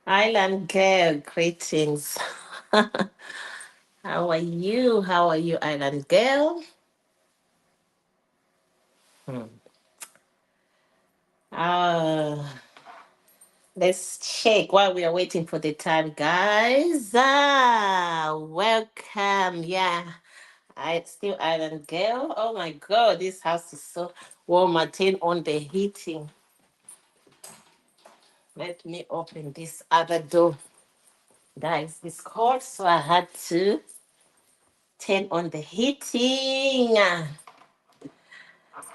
Island girl, greetings. How are you? How are you, Island girl? Hmm. Uh, let's check while we are waiting for the time, guys. Welcome. Yeah, I still Island girl. Oh my God, this house is so warm. I turn on the heating. Let me open this other door. Guys, it's cold, so I had to turn on the heating.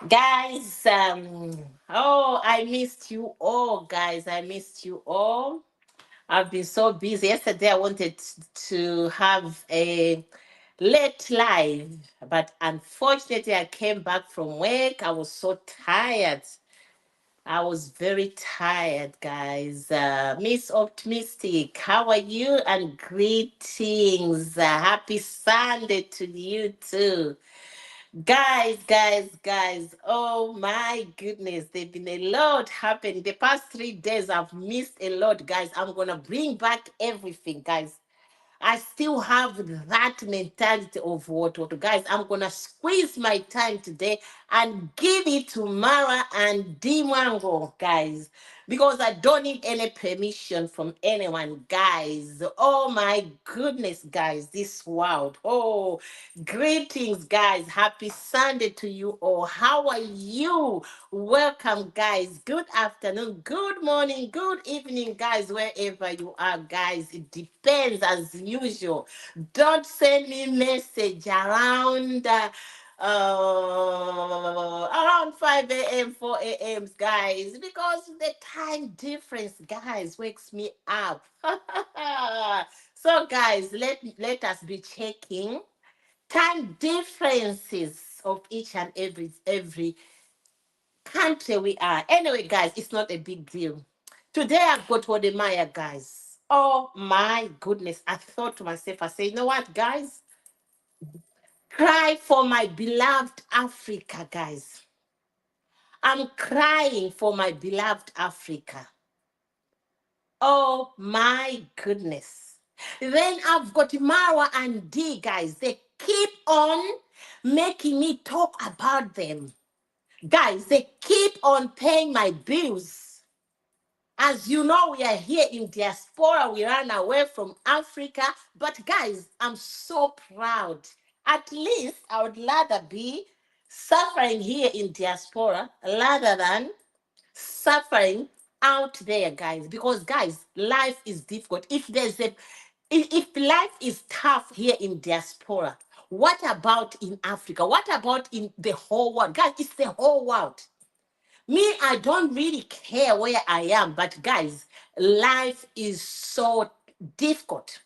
Guys, oh, I missed you all, guys. I missed you all. I've been so busy. Yesterday, I wanted to have a late live, but unfortunately, I came back from work. I was so tired. I was very tired, guys. Miss Optimistic, how are you? And greetings. Happy Sunday to you too. Guys. Oh my goodness. There's been a lot happening. The past 3 days, I've missed a lot, guys. I'm going to bring back everything, guys. I still have that mentality of what, guys. I'm gonna squeeze my time today and give it to Mara and Mwango, guys, because I don't need any permission from anyone, guys. Oh my goodness, guys, this world. Oh, greetings, guys. Happy Sunday to you all. How are you? Welcome, guys. Good afternoon, good morning, good evening, guys, wherever you are, guys. It depends as usual. Don't send me message around 5 a.m., 4 a.m., guys, because the time difference, guys, wakes me up. So, guys, let us be checking time differences of each and every country we are. Anyway, guys, it's not a big deal. Today I've got Wodemaya, guys. Oh my goodness. I thought to myself, I said, you know what, guys? Cry for my beloved Africa, guys. I'm crying for my beloved Africa. Oh my goodness. Then I've got Marwa and D, guys. They keep on making me talk about them. Guys, they keep on paying my bills. As you know, we are here in diaspora. We ran away from Africa. But guys, I'm so proud. At least I would rather be suffering here in diaspora rather than suffering out there, guys. Because guys, life is difficult. If life is tough here in diaspora, what about in Africa? What about in the whole world? Guys, it's the whole world. Me, I don't really care where I am, but guys, life is so difficult.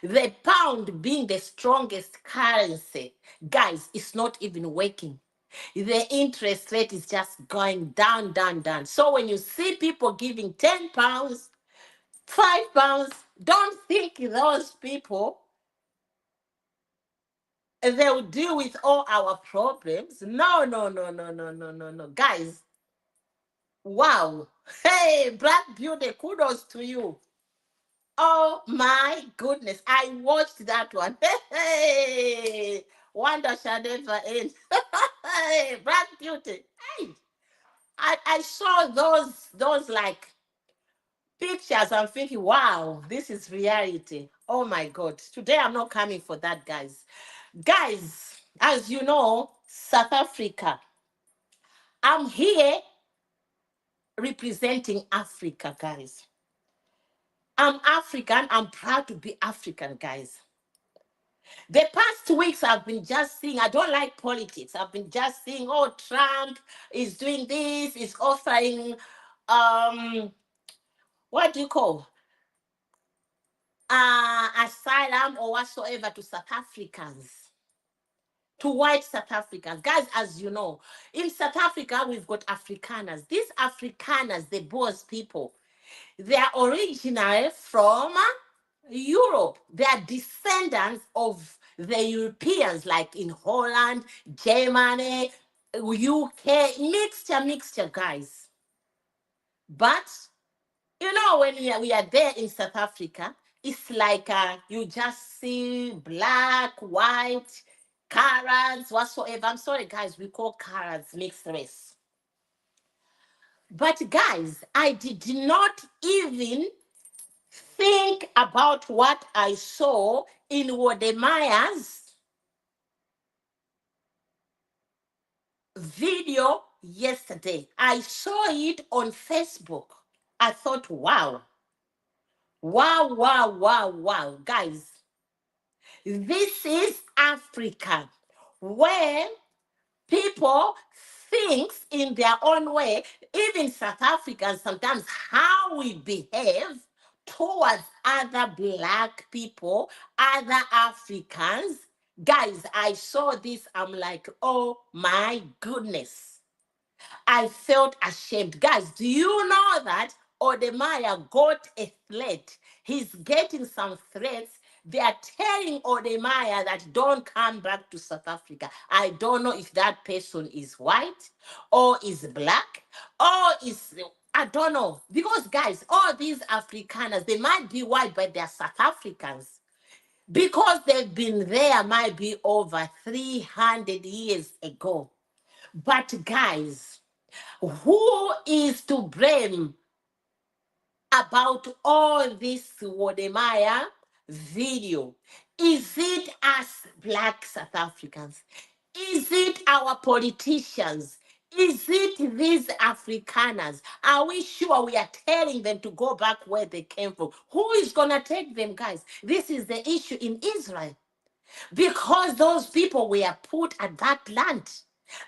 The pound being the strongest currency, guys, it's not even working. The interest rate is just going down. So when you see people giving £10, £5, don't think those people they will deal with all our problems. No. Guys, wow. Hey, Black Beauty, kudos to you. Oh my goodness. I watched that one. Hey, wonder shall never end. Hey, Black Beauty. Hey, I saw those like pictures. I'm thinking, wow, this is reality. Oh my God. Today I'm not coming for that, guys. Guys, as you know, South Africa. I'm here representing Africa, guys. I'm African. I'm proud to be African, guys. The past weeks I've been just seeing, I don't like politics. I've been just seeing, oh, Trump is doing this, is offering, um, what do you call, asylum or whatsoever to South Africans, to white South Africans. Guys, as you know, in South Africa, we've got Afrikaners. These Afrikaners, the boss people, They are originally from Europe. They are descendants of the Europeans, like in Holland, Germany, UK, mixture, guys. But you know, when we are there in South Africa, it's like you just see black, white, colors, whatsoever. I'm sorry, guys, we call colors mixed race. But guys, I did not even think about what I saw in Wodemaya's video yesterday. I saw it on Facebook. I thought, wow, wow, wow, wow, wow. Guys, this is Africa, where people thinks in their own way, even South Africans, sometimes how we behave towards other black people, other Africans. Guys, I saw this, I'm like, oh my goodness. I felt ashamed. Guys, do you know that Wodemaya got a threat? He's getting some threats. They are telling Wodemaya that don't come back to South Africa. I don't know if that person is white or is black or is, I don't know. Because guys, all these Afrikaners, they might be white, but they're South Africans. Because they've been there might be over 300 years ago. But guys, who is to blame about all this Wodemaya video? Is it us black South Africans? Is it our politicians? Is it these Afrikaners? Are we sure we are telling them to go back where they came from? Who is going to take them, guys? This is the issue in Israel. Because those people were put at that land.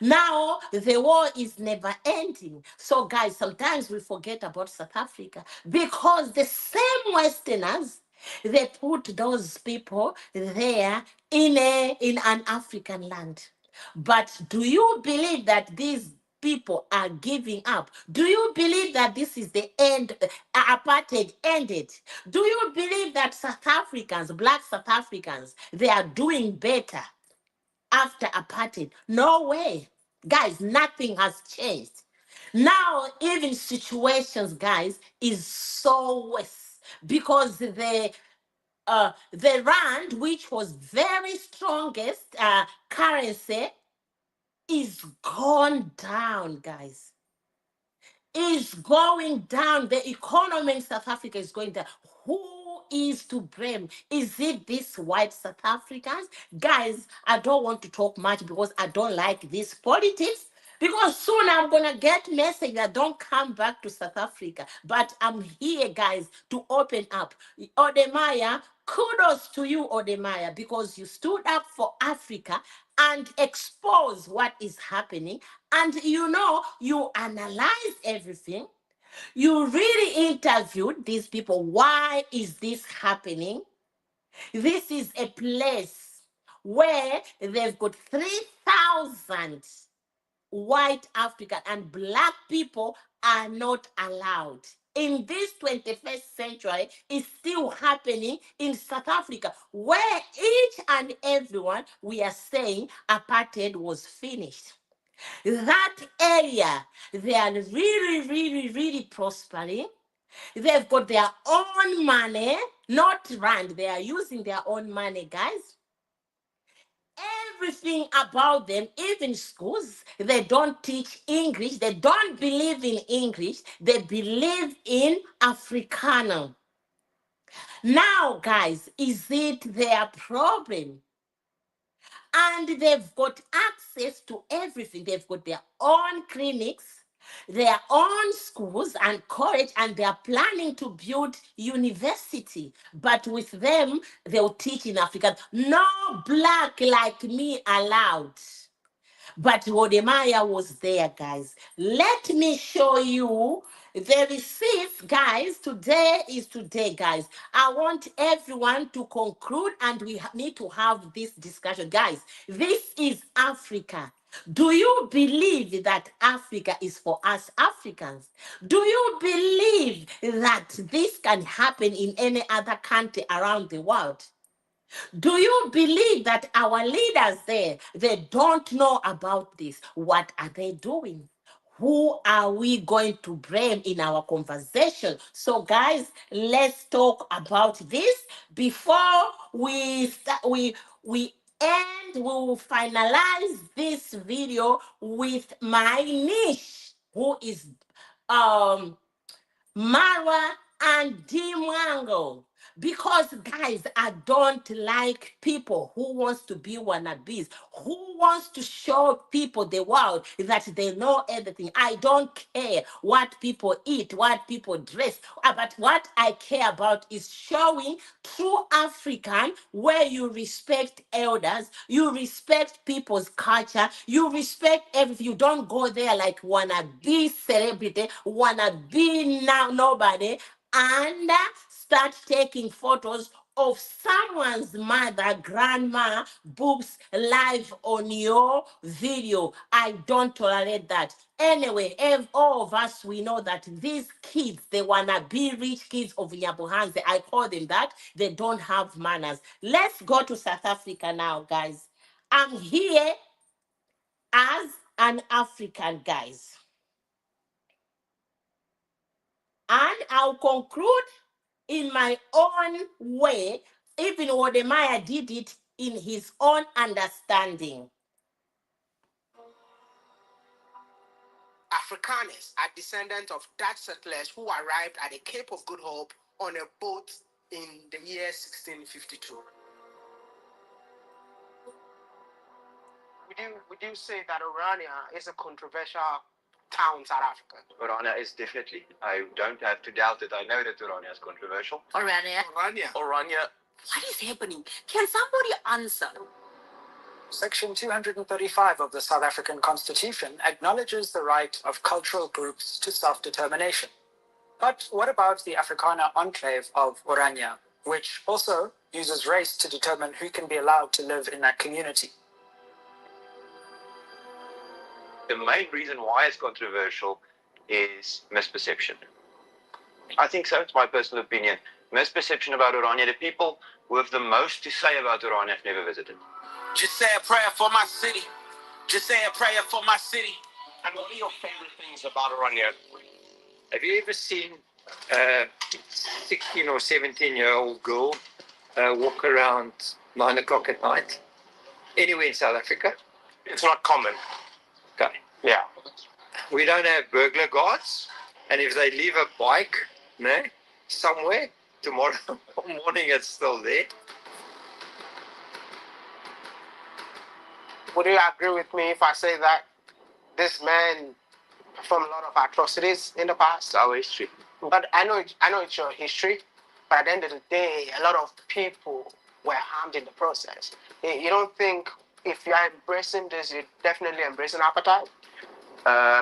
Now the war is never ending. So, guys, sometimes we forget about South Africa because the same Westerners, they put those people there in an African land. But do you believe that these people are giving up? Do you believe that this is the end? Apartheid ended. Do you believe that South Africans, black South Africans, they are doing better after apartheid? No way. Guys, nothing has changed. Now, even situations, guys, is so worse because the rand, which was very strongest currency, is gone down, guys. Is going down. The economy in South Africa is going down. Who is to blame? Is it these white South Africans? Guys, I don't want to talk much because I don't like this politics. Because soon I'm gonna get message that don't come back to South Africa. But I'm here, guys, to open up. Wodemaya, kudos to you, Wodemaya, because you stood up for Africa and expose what is happening. And you know, you analyze everything. You really interviewed these people. Why is this happening? This is a place where they've got 3,000 white African and black people are not allowed. In this 21st century, it's still happening in South Africa, where each and everyone we are saying apartheid was finished. That area, they are really, really, really prospering. They've got their own money, not rand. They are using their own money, guys. Everything about them, even schools, they don't teach English. They don't believe in English. They believe in Afrikaner. Now, guys, is it their problem? And they've got access to everything. They've got their own clinics, their own schools and college, and they are planning to build university. But with them, they'll teach in African. No black like me allowed. But Wodemaya was there, guys. Let me show you the receipts, guys, today is today, guys. I want everyone to conclude and we need to have this discussion. Guys, this is Africa. Do you believe that Africa is for us Africans? Do you believe that this can happen in any other country around the world? Do you believe that our leaders there, they don't know about this? What are they doing? Who are we going to blame in our conversation? So, guys, let's talk about this before we start. We will finalize this video with my niche, who is um Marwa and Mwango. Because guys, I don't like people who wants to be wannabes, who wants to show people the world that they know everything. I don't care what people eat, what people dress, but what I care about is showing true African where you respect elders, you respect people's culture, you respect everything. You don't go there like wanna be celebrity, wanna be now nobody, and start taking photos of someone's mother, grandma, boobs live on your video. I don't tolerate that. Anyway, all of us, we know that these kids, they wanna be rich kids of Nyabuhanze. I call them that. They don't have manners. Let's go to South Africa now, guys. I'm here as an African, guys. And I'll conclude in my own way. Even Wodemaya did it in his own understanding. Afrikaners are descendants of Dutch settlers who arrived at the Cape of Good Hope on a boat in the year 1652. Would you say that Orania is a controversial town in South Africa? Orania is definitely. I don't have to doubt it. I know that Orania is controversial. Orania. Orania. What is happening? Can somebody answer? Section 235 of the South African Constitution acknowledges the right of cultural groups to self-determination. But what about the Afrikaner enclave of Orania, which also uses race to determine who can be allowed to live in that community? The main reason why it's controversial is misperception. I think so. It's my personal opinion. Misperception about Orania. The people with the most to say about Orania have never visited. Just say a prayer for my city. Just say a prayer for my city. And what are your favorite things about Orania? Have you ever seen a 16 or 17-year-old girl walk around 9 o'clock at night? Anywhere in South Africa? It's not common. Okay. Yeah. We don't have burglar guards. And if they leave a bike somewhere, tomorrow morning it's still there. Would you agree with me if I say that this man performed a lot of atrocities in the past? It's our history. But I know it's your history. But at the end of the day, a lot of people were harmed in the process. You don't think if you are embracing this, you're definitely embracing apartheid?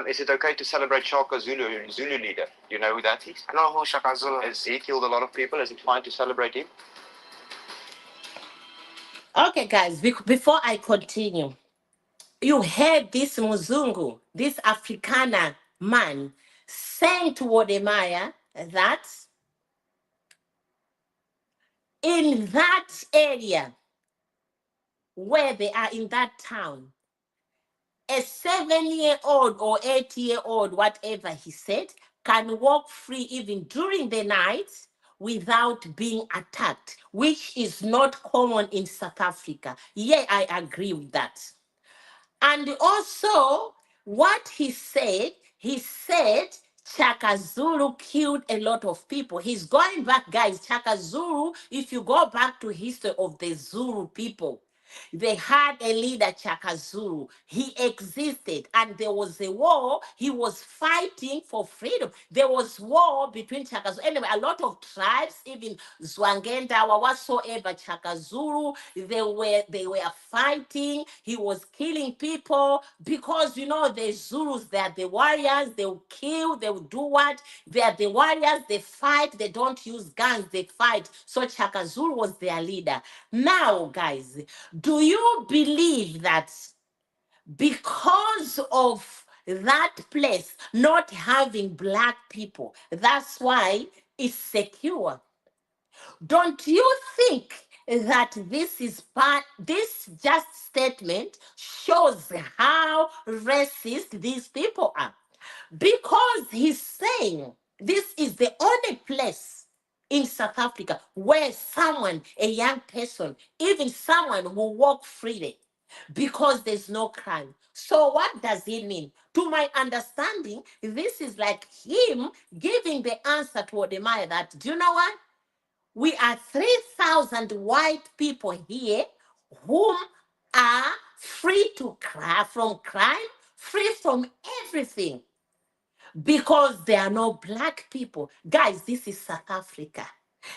Is it okay to celebrate Shaka Zulu leader? You know who that is? I know who Shaka Zulu is. He killed a lot of people. Is it fine to celebrate him? Okay, guys, before I continue, you heard this Muzungu, this Afrikaner man, saying to Wodemaya that in that area where they are in that town, a 7-year-old or 8-year-old, whatever he said, can walk free even during the night without being attacked, which is not common in South Africa. Yeah, I agree with that. And also, what he said Chaka Zulu killed a lot of people. He's going back, guys. Chaka Zulu, if you go back to history of the Zulu people, They had a leader, Chaka Zulu. He existed, and there was a war. He was fighting for freedom. There was war between Chaka Zulu. Anyway, a lot of tribes, even Zwangenda or whatsoever, Chaka Zulu, they were fighting. He was killing people because the Zulus, they are the warriors. They will kill. They will do what? They are the warriors. They fight. They don't use guns. They fight. So Chaka Zulu was their leader. Now, guys, do you believe that because of that place not having black people, that's why it's secure? Don't you think that this just statement shows how racist these people are? Because he's saying this is the only place in South Africa where someone, a young person, even someone will walk freely because there's no crime. So what does it mean? To my understanding, this is like him giving the answer to Wodemaya that, do you know what? We are 3,000 white people here whom are free to cry from crime, free from everything, because there are no black people. Guys, this is South Africa.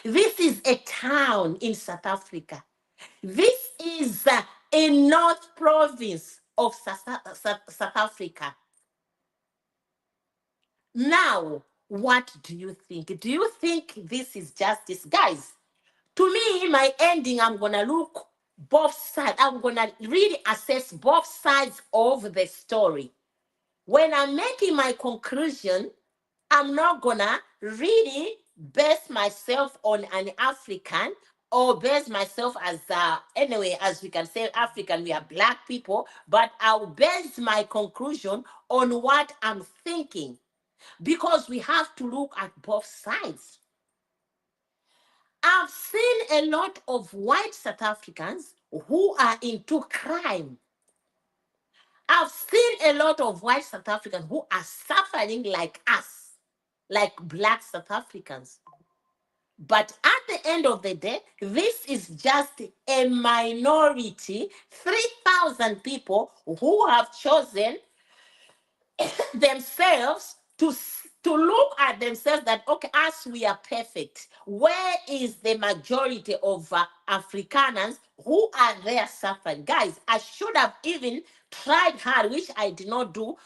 This is a town in South Africa. This is a North Province of South Africa. Now, what do you think? Do you think this is justice? Guys, to me, my ending, I'm going to look both sides. I'm going to really assess both sides of the story. When I'm making my conclusion, I'm not going to really base myself on an African or base myself as, anyway, as we can say, African, we are black people, but I'll base my conclusion on what I'm thinking, because we have to look at both sides. I've seen a lot of white South Africans who are into crime. I've seen a lot of white South Africans who are suffering like us, like black South Africans. But at the end of the day, this is just a minority, 3,000 people who have chosen themselves to look at themselves that, okay, us, we are perfect. Where is the majority of Afrikaners who are there suffering? Guys, I should have even tried hard, which I did not do.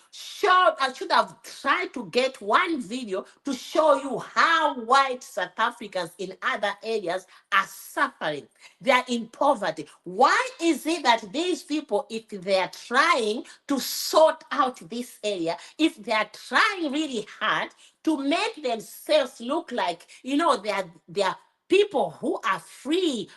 I should have tried to get one video to show you how white South Africans in other areas are suffering. They are in poverty. Why is it that these people, if they are trying to sort out this area, if they are trying really hard to make themselves look like, they are people who are free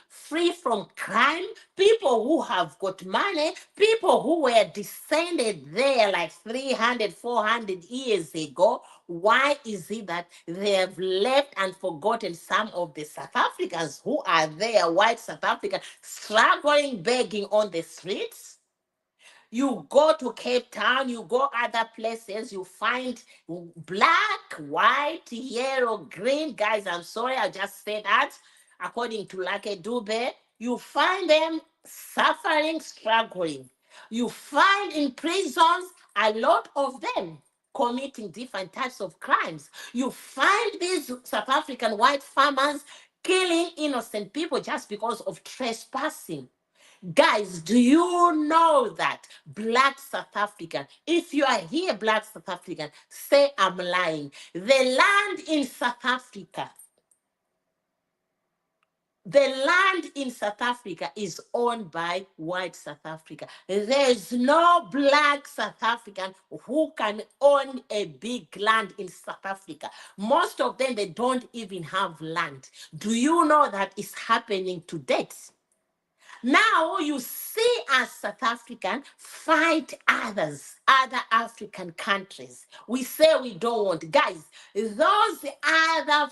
from crime, people who have got money, people who were descended there like 300, 400 years ago, why is it that they have left and forgotten some of the South Africans who are there, white South Africans, struggling, begging on the streets? You go to Cape Town, you go other places, you find black, white, yellow, green. Guys, I'm sorry, I just said that. According to Lake Dube, you find them suffering, struggling. You find in prisons a lot of them committing different types of crimes. You find these South African white farmers killing innocent people just because of trespassing. Guys, do you know that black South African, if you are here, black South African, say I'm lying. The land in South Africa, is owned by white South Africa. There's no black South African who can own a big land in South Africa. Most of them, they don't even have land. Do you know that is happening to date? Now you see us South African fight other African countries. We say we don't want. Guys, those other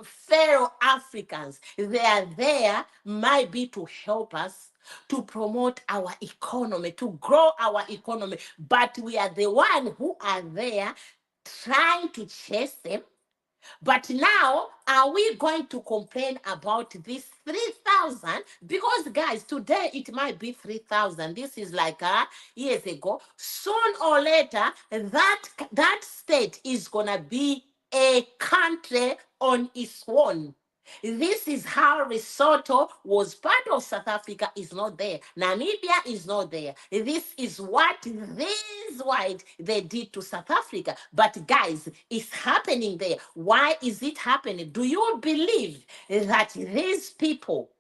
fellow Africans, they are there might be to help us to promote our economy, to grow our economy. But we are the one who are there trying to chase them, But now, are we going to complain about this 3,000? Because, guys, today it might be 3,000. This is like years ago. Soon or later, that state is going to be a country on its own. This is how Lesotho was part of South Africa, is not there. Namibia is not there. This is what these white they did to South Africa. But guys, it's happening there. Why is it happening? Do you believe that these people,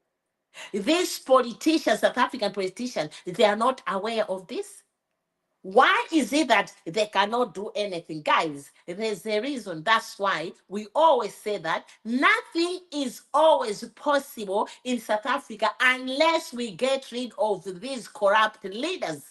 these politicians, South African politicians, they are not aware of this? Why is it that they cannot do anything? Guys, there's a reason. That's why we always say that nothing is always possible in South Africa unless we get rid of these corrupt leaders.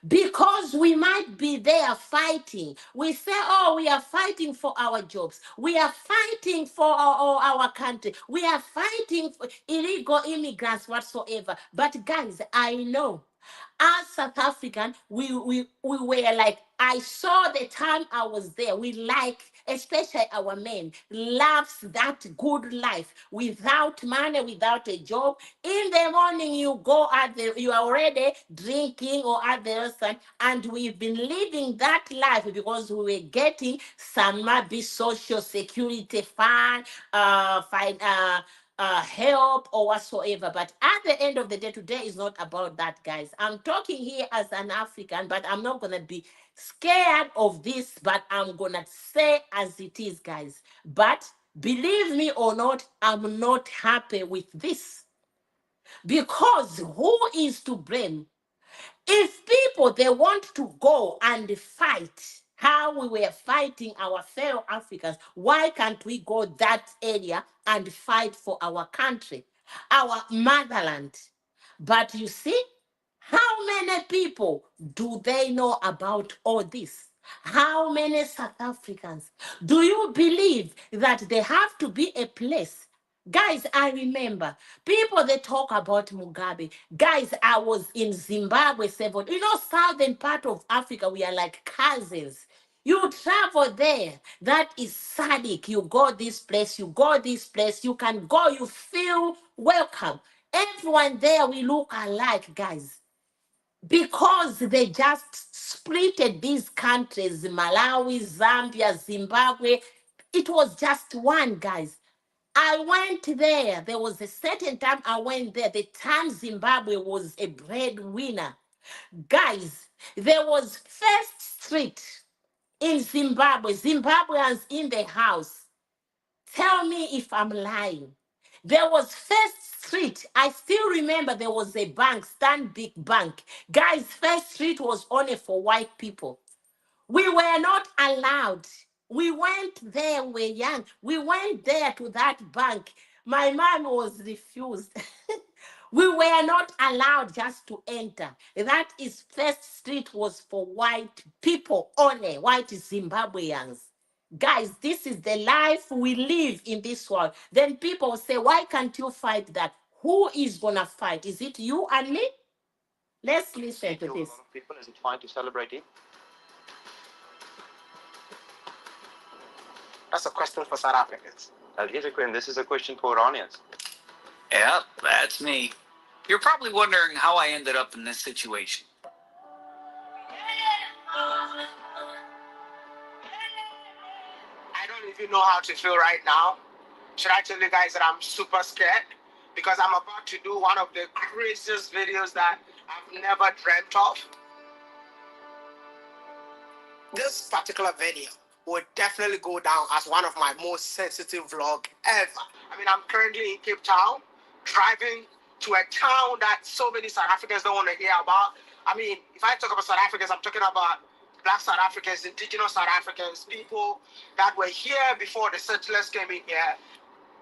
Because we might be there fighting. We say, oh, we are fighting for our jobs. We are fighting for our country. We are fighting for illegal immigrants whatsoever. But guys, I know as South African, we were like, I saw the time I was there. We like, especially our men, loves that good life without money, without a job. In the morning, you go at the, you are already drinking or at the restaurant, and we've been living that life because we were getting some maybe social security fund, help or whatsoever. But at the end of the day, today is not about that, guys. I'm talking here as an African, but I'm not gonna be scared of this, but I'm gonna say as it is, guys. But believe me or not, I'm not happy with this. Because who is to blame? If people they want to go and fight how we were fighting our fellow Africans, why can't we go that area and fight for our country, our motherland? But you see, how many people do they know about all this? How many South Africans? Do you believe that there have to be a place? Guys, I remember people they talk about Mugabe. Guys, I was in Zimbabwe several. You know, southern part of Africa, we are like cousins. You travel there. That is Sadik. You go this place, you go this place, you can go, you feel welcome. Everyone there, we look alike, guys. Because they just splitted these countries, Malawi, Zambia, Zimbabwe. It was just one, guys. I went there. There was a certain time I went there. The time Zimbabwe was a breadwinner. Guys, there was First Street in Zimbabwe. Zimbabweans in the house. Tell me if I'm lying. There was First Street. I still remember there was a bank, Stanbic Bank. Guys, First Street was only for white people. We were not allowed. We went there, we were young. We went there to that bank. My mom was refused. We were not allowed just to enter. That is First Street was for white people only, white Zimbabweans. Guys, this is the life we live in this world. Then people say, why can't you fight that? Who is gonna fight? Is it you and me? Let's listen to this. People, is it fine to celebrate it? That's a question for South Africans. This is a question for Oranians. Yeah, that's me. You're probably wondering how I ended up in this situation. I don't even know how to feel right now. Should I tell you guys that I'm super scared? Because I'm about to do one of the craziest videos that I've never dreamt of. This particular video would definitely go down as one of my most sensitive vlogs ever. I mean, I'm currently in Cape Town, driving to a town that so many South Africans don't want to hear about. I mean, if I talk about South Africans, I'm talking about Black South Africans, indigenous South Africans, people that were here before the settlers came in here.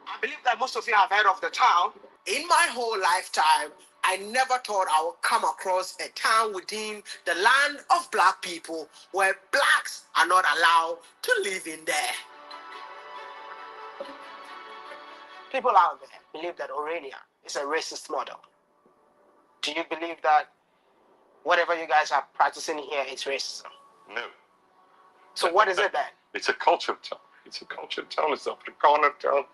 I believe that most of you have heard of the town. In my whole lifetime, I never thought I would come across a town within the land of Black people where Blacks are not allowed to live in there. People out there believe that Orania is a racist model. Do you believe that whatever you guys are practicing here is racism? No. So what is it then? It's a culture It's a culture town. It's an Afrikaner town.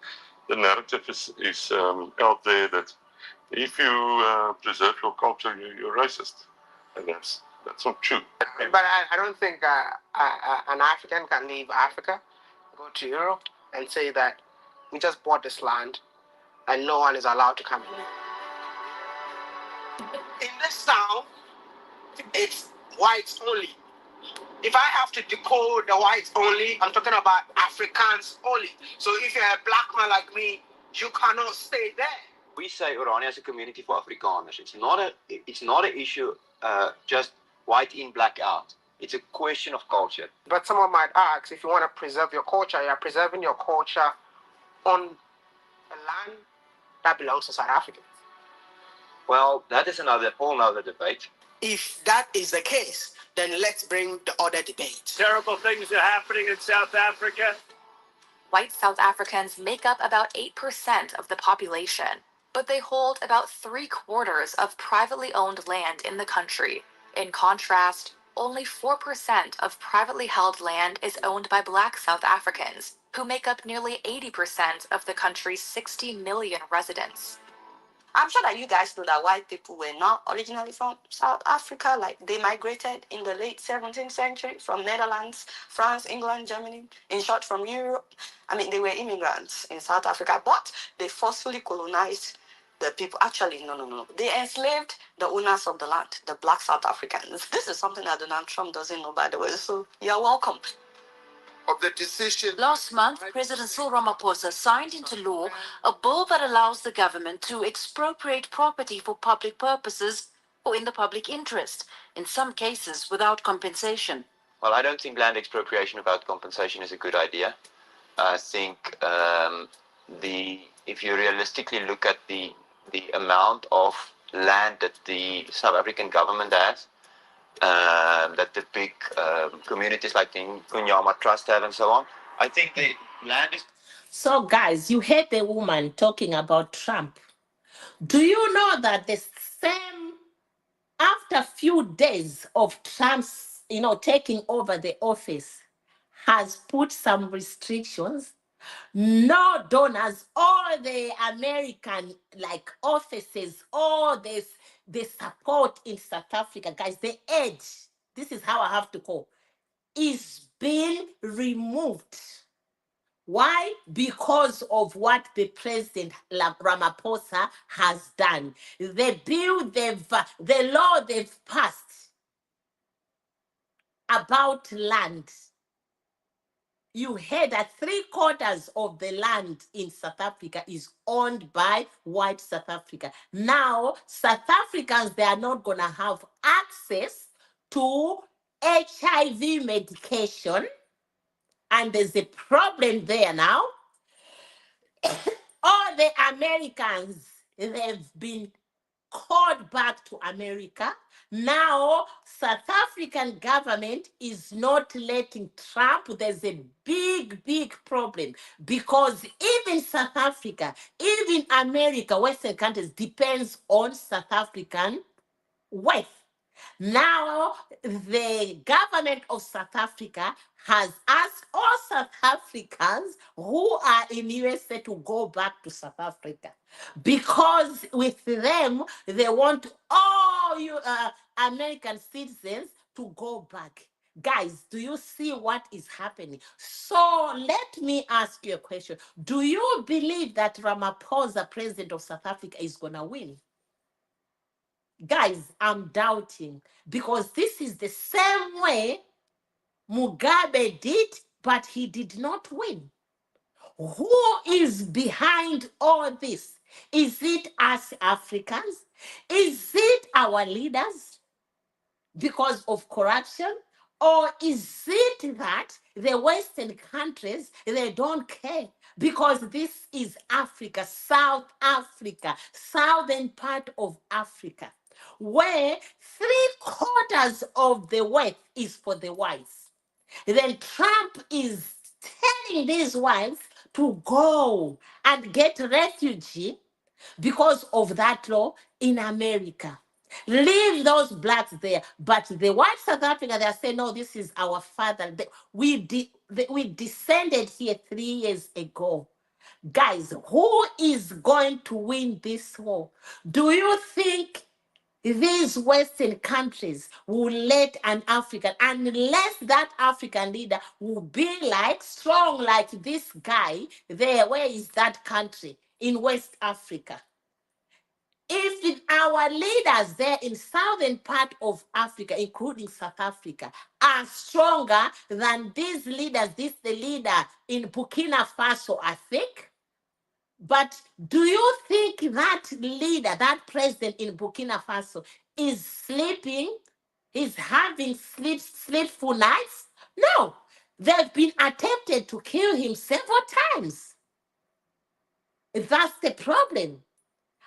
The narrative is out there that if you preserve your culture, you're racist, and that's not true. But I don't think an African can leave Africa, go to Europe, and say that we just bought this land and no one is allowed to come in. In this town, it's whites only. If I have to decode the whites only, I'm talking about Africans only. So if you're a black man like me, you cannot stay there. We say Orania is a community for Afrikaners. It's not an issue just white in, black out. It's a question of culture. But someone might ask, if you want to preserve your culture, you're preserving your culture on a land that belongs to South Africans. Well, that is whole other debate. If that is the case, then let's bring the other debate. Terrible things are happening in South Africa. White South Africans make up about 8% of the population, but they hold about 3/4 of privately owned land in the country. In contrast, only 4% of privately held land is owned by Black South Africans, who make up nearly 80% of the country's 60 million residents. I'm sure that you guys know that white people were not originally from South Africa. Like, they migrated in the late 17th century from Netherlands, France, England, Germany, in short, from Europe. I mean, they were immigrants in South Africa, but they forcefully colonized the people. Actually, no. They enslaved the owners of the land, the Black South Africans. This is something that Donald Trump doesn't know, by the way, so you're welcome. Of the decision. Last month, President Cyril Ramaphosa signed into law a bill that allows the government to expropriate property for public purposes or in the public interest, in some cases without compensation. Well, I don't think land expropriation without compensation is a good idea. I think if you realistically look at the amount of land that the South African government has, that the big communities like the Kunyama Trust have and so on, I think the land is... So, guys, you heard the woman talking about Trump. Do you know that the same, after a few days of Trump's, taking over the office, has put some restrictions? No donors, all the American offices, all the support in South Africa, guys, the edge, this is how I have to call, is being removed. Why? Because of what the President Ramaphosa has done. The bill the law they've passed about land. You heard that 3/4 of the land in South Africa is owned by white South Africa. Now, South Africans, they are not going to have access to HIV medication. And there's a problem there now. All the Americans, they've been called back to America. Now, South African government is not letting Trump. There's a big problem, because even South Africa, even America, Western countries, depends on South African wealth. Now, the government of South Africa has asked all South Africans who are in USA to go back to South Africa, because with them, they want all you American citizens to go back. Guys, do you see what is happening? So let me ask you a question. Do you believe that Ramaphosa, president of South Africa, is going to win? Guys, I'm doubting, because this is the same way Mugabe did, but he did not win. Who is behind all this? Is it us Africans? Is it our leaders because of corruption? Or is it that the Western countries, they don't care? Because this is Africa, South Africa, southern part of Africa, where 3/4 of the wealth is for the whites. Then Trump is telling these whites to go and get refugee because of that law in America. Leave those blacks there. But the white South Africa, they are saying, no, this is our father. We did. we descended here 3 years ago. Guys, who is going to win this war? Do you think these Western countries will let an African, unless that African leader will be like strong like this guy there? Where is that country? In West Africa. If our leaders there in southern part of Africa, including South Africa, are stronger than these leaders, the leader in Burkina Faso, I think. But do you think that leader, that president in Burkina Faso, is sleeping? Is having sleepful nights? No. They've been attempted to kill him several times. That's the problem.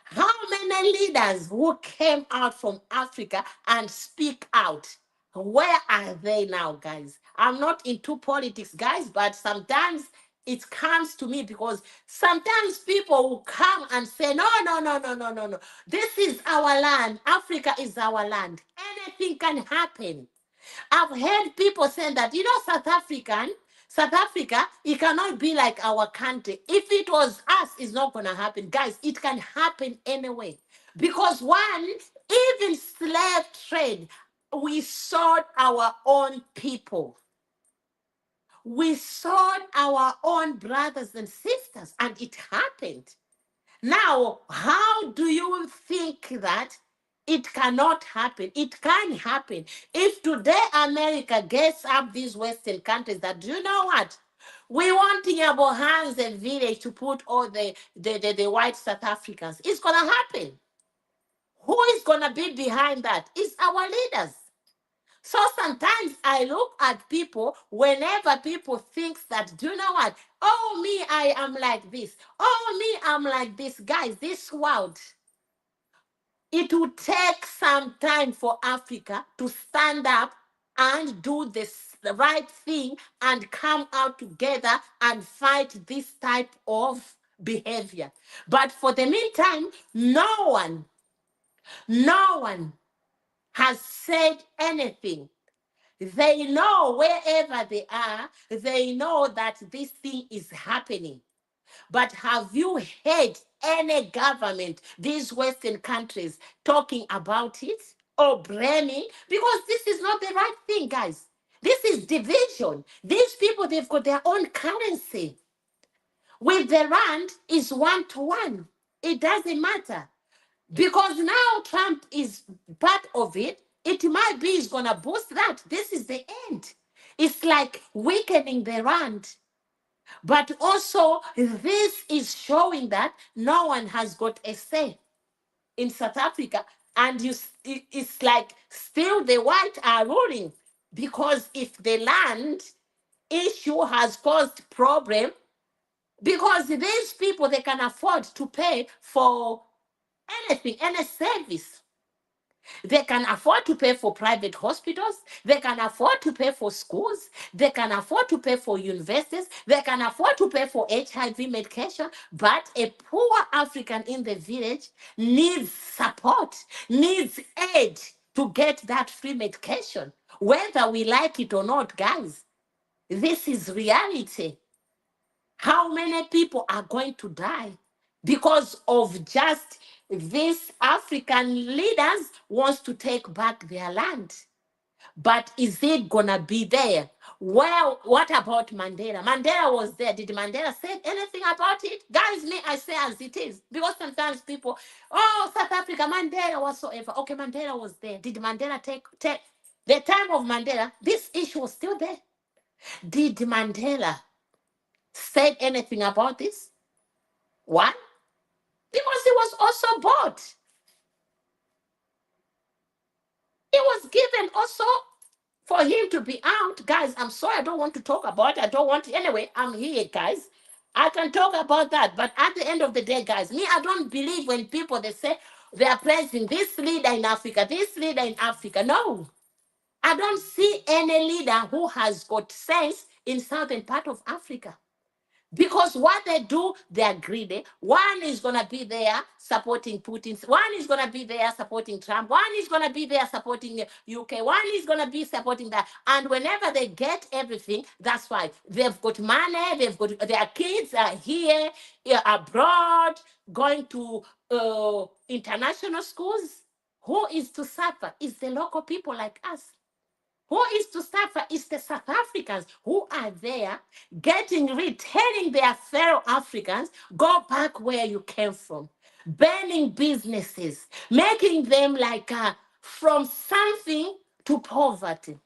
How many leaders who came out from Africa and speak out? Where are they now, guys? I'm not into politics, guys, but sometimes it comes to me because sometimes people will come and say, no, no, no, no, no, no, no. This is our land. Africa is our land. Anything can happen. I've heard people saying that, South Africa, it cannot be like our country. If it was us, it's not going to happen. Guys, it can happen anyway. Because one, even slave trade, we sold our own people. We sold our own brothers and sisters, and it happened. Now, how do you think that it cannot happen? It can happen. If today America gets up these Western countries that, do you know what? We want Yabo Hands and village to put all the white South Africans. It's going to happen. Who is going to be behind that? It's our leaders. So sometimes I look at people, whenever people think that, do you know what? Oh, me, I am like this. Oh, me, I'm like this. Guys, this world, it will take some time for Africa to stand up and do the right thing and come out together and fight this type of behavior. But for the meantime, no one has said anything. They know wherever they are, they know that this thing is happening. But have you heard any government, these Western countries, talking about it or blaming? Because this is not the right thing, guys. This is division. These people, they've got their own currency. With the rand, is 1-to-1. It doesn't matter. Because now Trump is part of it, it might be he's going to boost that. This is the end. It's like weakening the rand. But also, this is showing that no one has got a say in South Africa. And it's like still the white are ruling. Because if the land issue has caused problem, because these people, they can afford to pay for anything, any service. They can afford to pay for private hospitals. They can afford to pay for schools. They can afford to pay for universities. They can afford to pay for HIV medication. But a poor African in the village needs support, needs aid to get that free medication. Whether we like it or not, guys, this is reality. How many people are going to die because of just these African leaders wants to take back their land? But is it gonna be there? Well, what about Mandela? Mandela was there. Did Mandela say anything about it? Guys, me, I say as it is. Because sometimes people, oh, South Africa, Mandela whatsoever. Okay, Mandela was there. Did Mandela take the time of Mandela? This issue was still there. Did Mandela said anything about this? Why? Because he was also bought. It was given also for him to be out. Guys, I'm sorry, I don't want to talk about it. I don't want to. Anyway, I'm here, guys. I can talk about that. But at the end of the day, guys, me, I don't believe when people, they say they are praising this leader in Africa, this leader in Africa. No. I don't see any leader who has got sense in southern part of Africa. Because what they do, they are greedy. One is going to be there supporting Putin. One is going to be there supporting Trump. One is going to be there supporting UK. One is going to be supporting that. And whenever they get everything, that's why they've got money. They've got their kids are here, abroad, going to international schools. Who is to suffer? It's the local people like us. Who is to suffer is the South Africans who are there telling their fellow Africans, go back where you came from, burning businesses, making them like from something to poverty.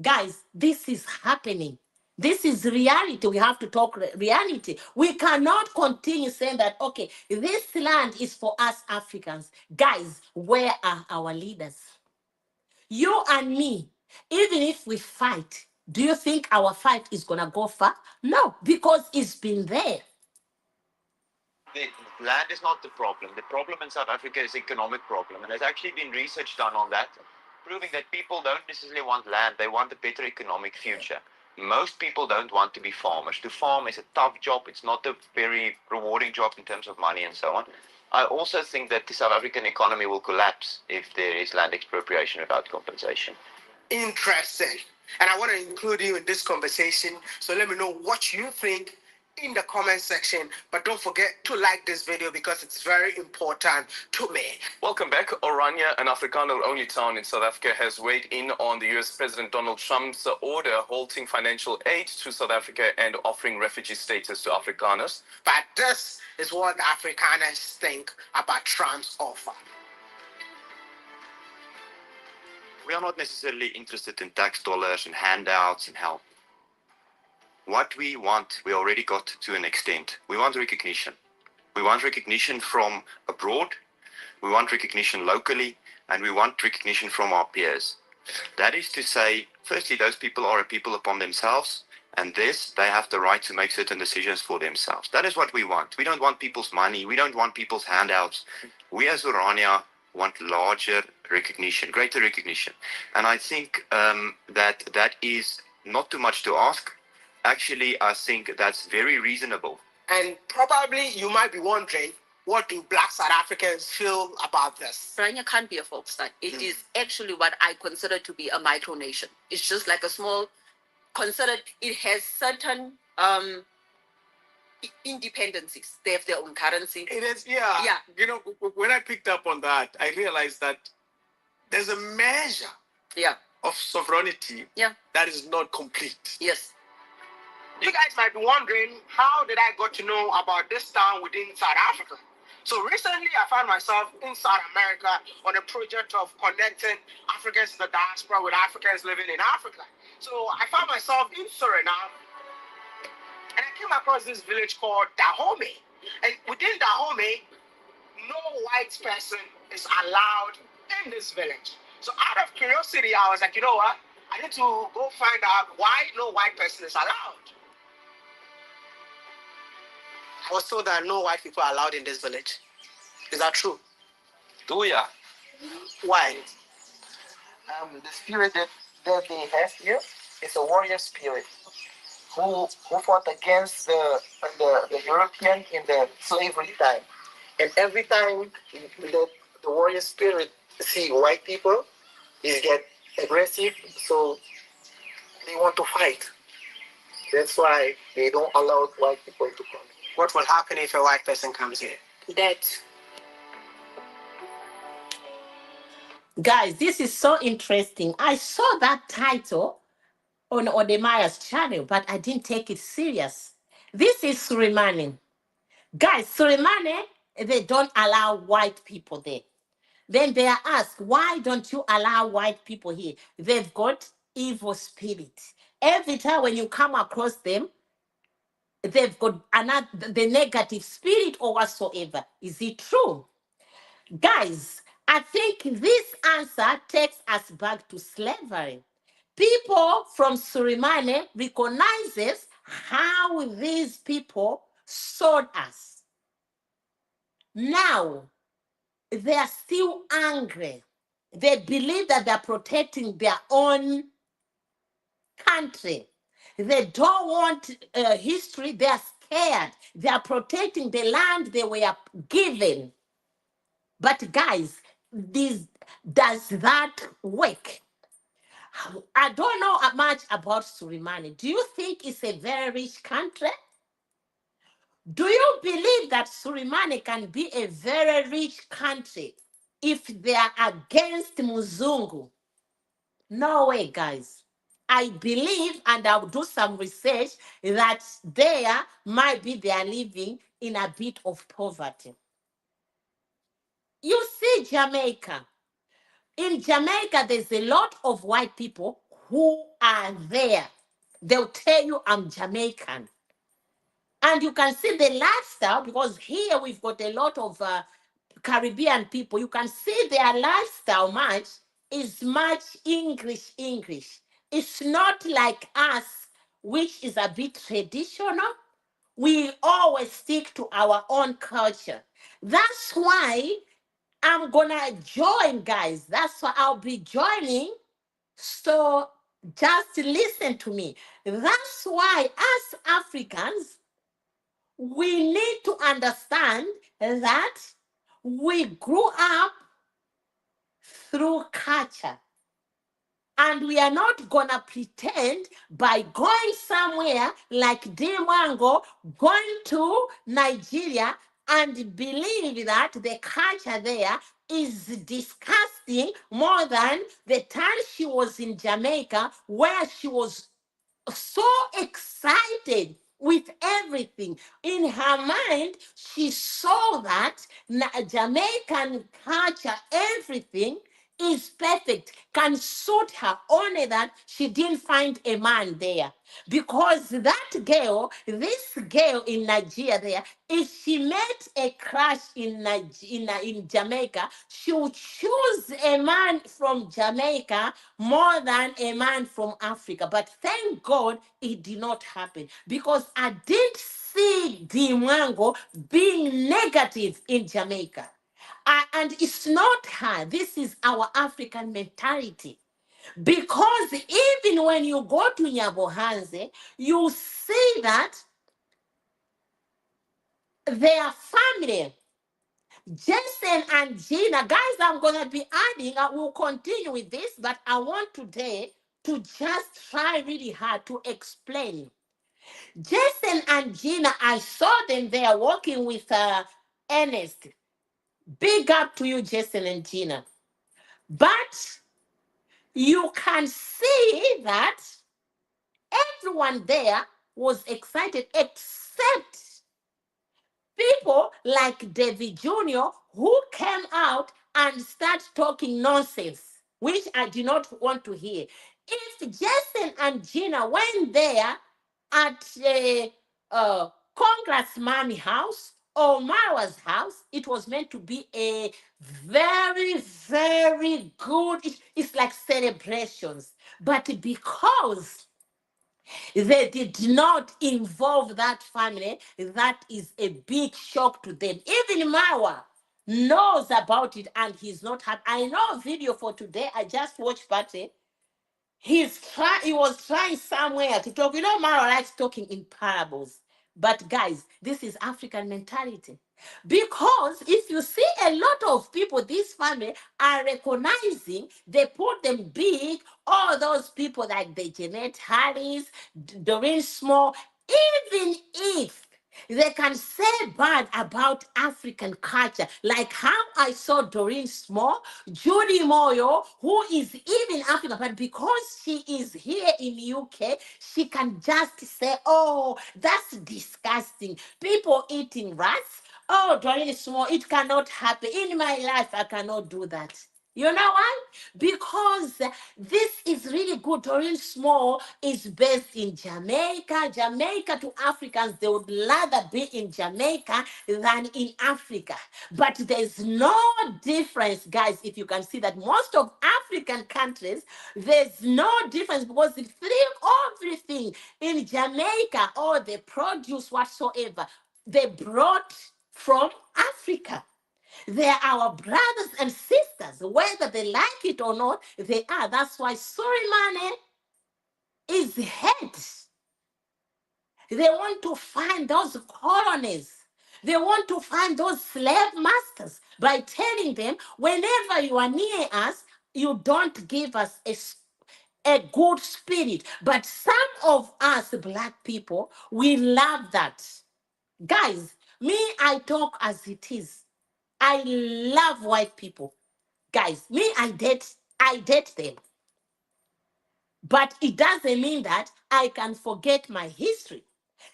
Guys, this is happening. This is reality. We have to talk reality. We cannot continue saying that, okay, this land is for us Africans. Guys, where are our leaders? You and me, even if we fight, do you think our fight is going to go far? No, because it's been there. The land is not the problem. The problem in South Africa is economic problem. And there's actually been research done on that, proving that people don't necessarily want land. They want a better economic future. Most people don't want to be farmers. To farm is a tough job. It's not a very rewarding job in terms of money and so on. I also think that the South African economy will collapse if there is land expropriation without compensation. Interesting. And I want to include you in this conversation. So let me know what you think in the comment section. But don't forget to like this video because it's very important to me. Welcome back. Orania, an Afrikaner-only town in South Africa, has weighed in on the US President Donald Trump's order halting financial aid to South Africa and offering refugee status to Afrikaners. But this is what the Afrikaners think about Trump's offer. We are not necessarily interested in tax dollars and handouts and help. What we want, we already got to an extent. We want recognition. We want recognition from abroad, we want recognition locally, and we want recognition from our peers. That is to say, firstly, those people are a people upon themselves, and this, they have the right to make certain decisions for themselves. That is what we want. We don't want people's money. We don't want people's handouts. We as Orania want larger recognition, greater recognition. And I think that is not too much to ask. Actually, I think that's very reasonable. And probably you might be wondering, what do Black South Africans feel about this? Orania can't be a folk state. It is actually what I consider to be a micronation. It's just like a small, considered, it has certain independencies. They have their own currency. It is, yeah. Yeah. You know, when I picked up on that, I realized that there's a measure of sovereignty that is not complete. Yes. You guys might be wondering, how did I got to know about this town within South Africa? So recently, I found myself in South America on a project of connecting Africans in the diaspora with Africans living in Africa. So I found myself in Suriname, and I came across this village called Dahomey. And within Dahomey, no white person is allowed in this village. So out of curiosity, I was like, you know what? I need to go find out why no white person is allowed. I was told that no white people are allowed in this village. Is that true? Do ya? Why? The spirit that they have here is a warrior spirit who fought against the European in the slavery time. And every time the warrior spirit see white people, they get aggressive, so they want to fight. That's why they don't allow white people to come. What will happen if a white person comes here? That. Guys, this is so interesting. I saw that title on Wodemaya's channel, but I didn't take it serious. This is Suriname. Guys, Suriname, they don't allow white people there. Then they are asked, why don't you allow white people here? They've got evil spirits. Every time when you come across them, they've got the negative spirit or whatsoever. Is it true? Guys, I think this answer takes us back to slavery. People from Suriname recognizes how these people sold us. Now, they are still angry. They believe that they're protecting their own country. They don't want history. They are scared. They are protecting the land they were given. But guys, does that work? I don't know much about Suriname. Do you think it's a very rich country? Do you believe that Suriname can be a very rich country if they are against Muzungu? No way, guys. I believe, and I'll do some research, that there might be they are living in a bit of poverty. You see, Jamaica. In Jamaica, there's a lot of white people who are there. They'll tell you, I'm Jamaican. And you can see the lifestyle because here we've got a lot of Caribbean people. You can see their lifestyle is much English. It's not like us, which is a bit traditional. We always stick to our own culture. That's why I'm gonna join, guys. That's why I'll be joining. So just listen to me. That's why, as Africans, we need to understand that we grew up through culture. And we are not gonna pretend by going somewhere like Mwango, going to Nigeria, and believe that the culture there is disgusting more than the time she was in Jamaica, where she was so excited with everything. In her mind, she saw that Jamaican culture, everything is perfect, can suit her, only that she didn't find a man there. Because that girl, this girl in Nigeria there, if she met a crush in Jamaica, she would choose a man from Jamaica more than a man from Africa. But thank God it did not happen, because I did see Mwango being negative in Jamaica. And it's not her. This is our African mentality. Because even when you go to Nyabohanze, you see that their family, Jason and Gina, guys, I'm going to be adding, I will continue with this, but I want today to just try really hard to explain. Jason and Gina, I saw them there working with Ernest. Big up to you, Jason and Gina. But you can see that everyone there was excited except people like David Jr., who came out and started talking nonsense, which I do not want to hear. If Jason and Gina went there at the Congress Mommy house or Marwa's house, it was meant to be a very, very good, it's like celebrations. But because they did not involve that family, that is a big shock to them. Even Marwa knows about it and he's not happy. I know a video for today. I just watched Patty. He was trying somewhere to talk. You know, Marwa likes talking in parables. But guys, this is African mentality. Because if you see a lot of people, this family are recognizing, they put them big, all those people like the Jeanette Harris, Doreen Small, even if they can say bad about African culture, like how I saw Doreen Small, Judy Moyo, who is even African, but because she is here in UK, she can just say, oh, that's disgusting. People eating rats. Oh, Doreen Small, it cannot happen. In my life, I cannot do that. You know why? Because this is really good. Doreen Small is based in Jamaica. Jamaica, to Africans, they would rather be in Jamaica than in Africa. But there's no difference, guys, if you can see that most of African countries, there's no difference, because the everything in Jamaica, or the produce whatsoever, they brought from Africa. They are our brothers and sisters, whether they like it or not, they are. That's why Suriname is head. They want to find those colonies. They want to find those slave masters by telling them, whenever you are near us, you don't give us a good spirit. But some of us black people, we love that. Guys, me, I talk as it is. I love white people. Guys, me, I date them. But it doesn't mean that I can forget my history.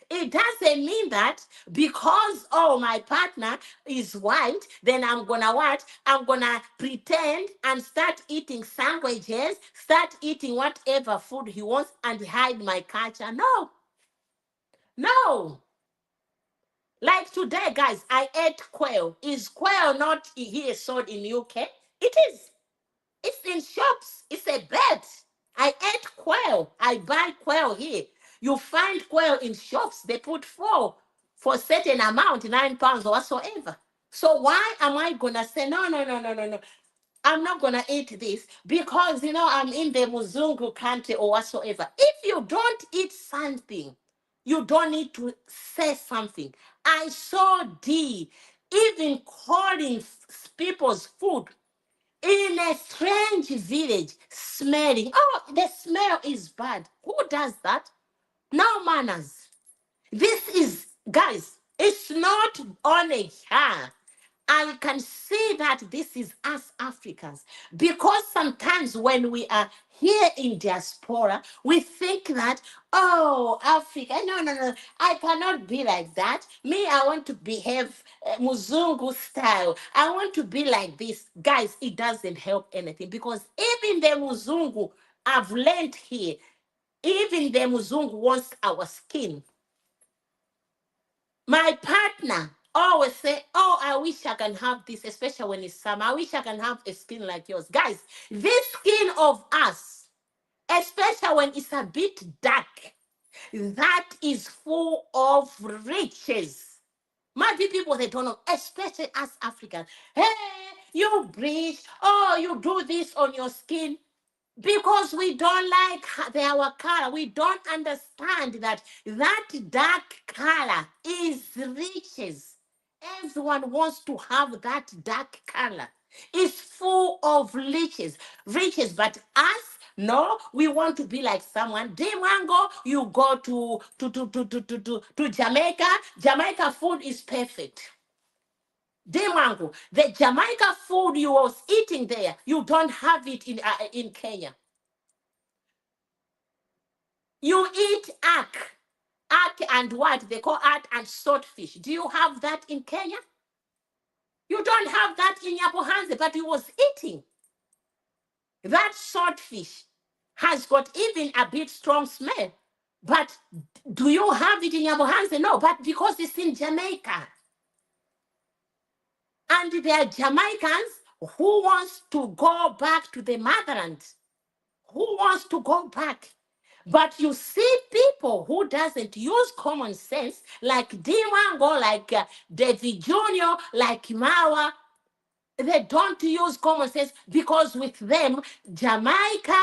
It doesn't mean that because, oh, my partner is white, then I'm gonna what? I'm gonna pretend and start eating sandwiches, start eating whatever food he wants and hide my culture. No, no. Like today, guys, I ate quail. Is quail not here sold in UK? It is. It's in shops. It's a bird. I ate quail. I buy quail here. You find quail in shops. They put four for certain amount, £9 or whatsoever. So why am I gonna say no, no, no, no, no, no? I'm not gonna eat this because I'm in the Muzungu country or whatsoever. If you don't eat something, you don't need to say something. I saw D even calling people's food in a strange village, smelling. Oh, the smell is bad. Who does that? No manners. This is, guys, it's not only her. I can see that this is us Africans because sometimes when we are here in diaspora, we think that, oh, Africa, no, no, no, I cannot be like that. Me, I want to behave Muzungu style. I want to be like this. Guys, it doesn't help anything because even the Muzungu I've learned here, even the Muzungu wants our skin. My partner always say, oh, I wish I can have this, especially when it's summer. I wish I can have a skin like yours. Guys, this skin of us, especially when it's a bit dark, that is full of riches. My people, they don't know, especially us Africans. Hey, you bleach, oh, you do this on your skin. Because we don't like our color. We don't understand that that dark color is riches. Everyone wants to have that dark color. It's full of riches. Riches, but us, no, we want to be like someone. Mwango, you go to Jamaica. Jamaica food is perfect. Mwango, the Jamaica food you was eating there, you don't have it in Kenya. You eat ark and what they call ark and swordfish. Do you have that in Kenya? You don't have that in Yabohanze, but you was eating. That swordfish has got even a bit strong smell. But do you have it in Yabohanze? No, but because it's in Jamaica. And there are Jamaicans who wants to go back to the motherland. Who wants to go back? But you see people who doesn't use common sense, like Mwango, like David Jr., like Marwa, they don't use common sense because with them, Jamaica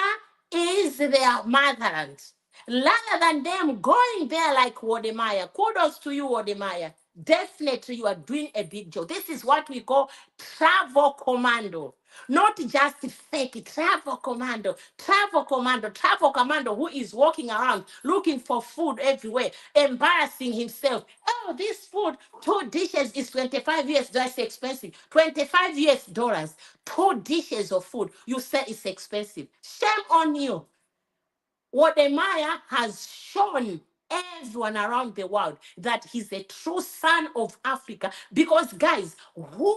is their motherland. Rather than them going there like Wodemaya. Kudos to you, Wodemaya. Definitely you are doing a big job. This is what we call travel commando. Not just fake travel commando, travel commando who is walking around looking for food everywhere, embarrassing himself. Oh, this food, 2 dishes is $25 US, expensive. $25 US, 2 dishes of food. You say it's expensive. Shame on you. Wodemaya has shown everyone around the world that he's a true son of Africa. Because, guys, who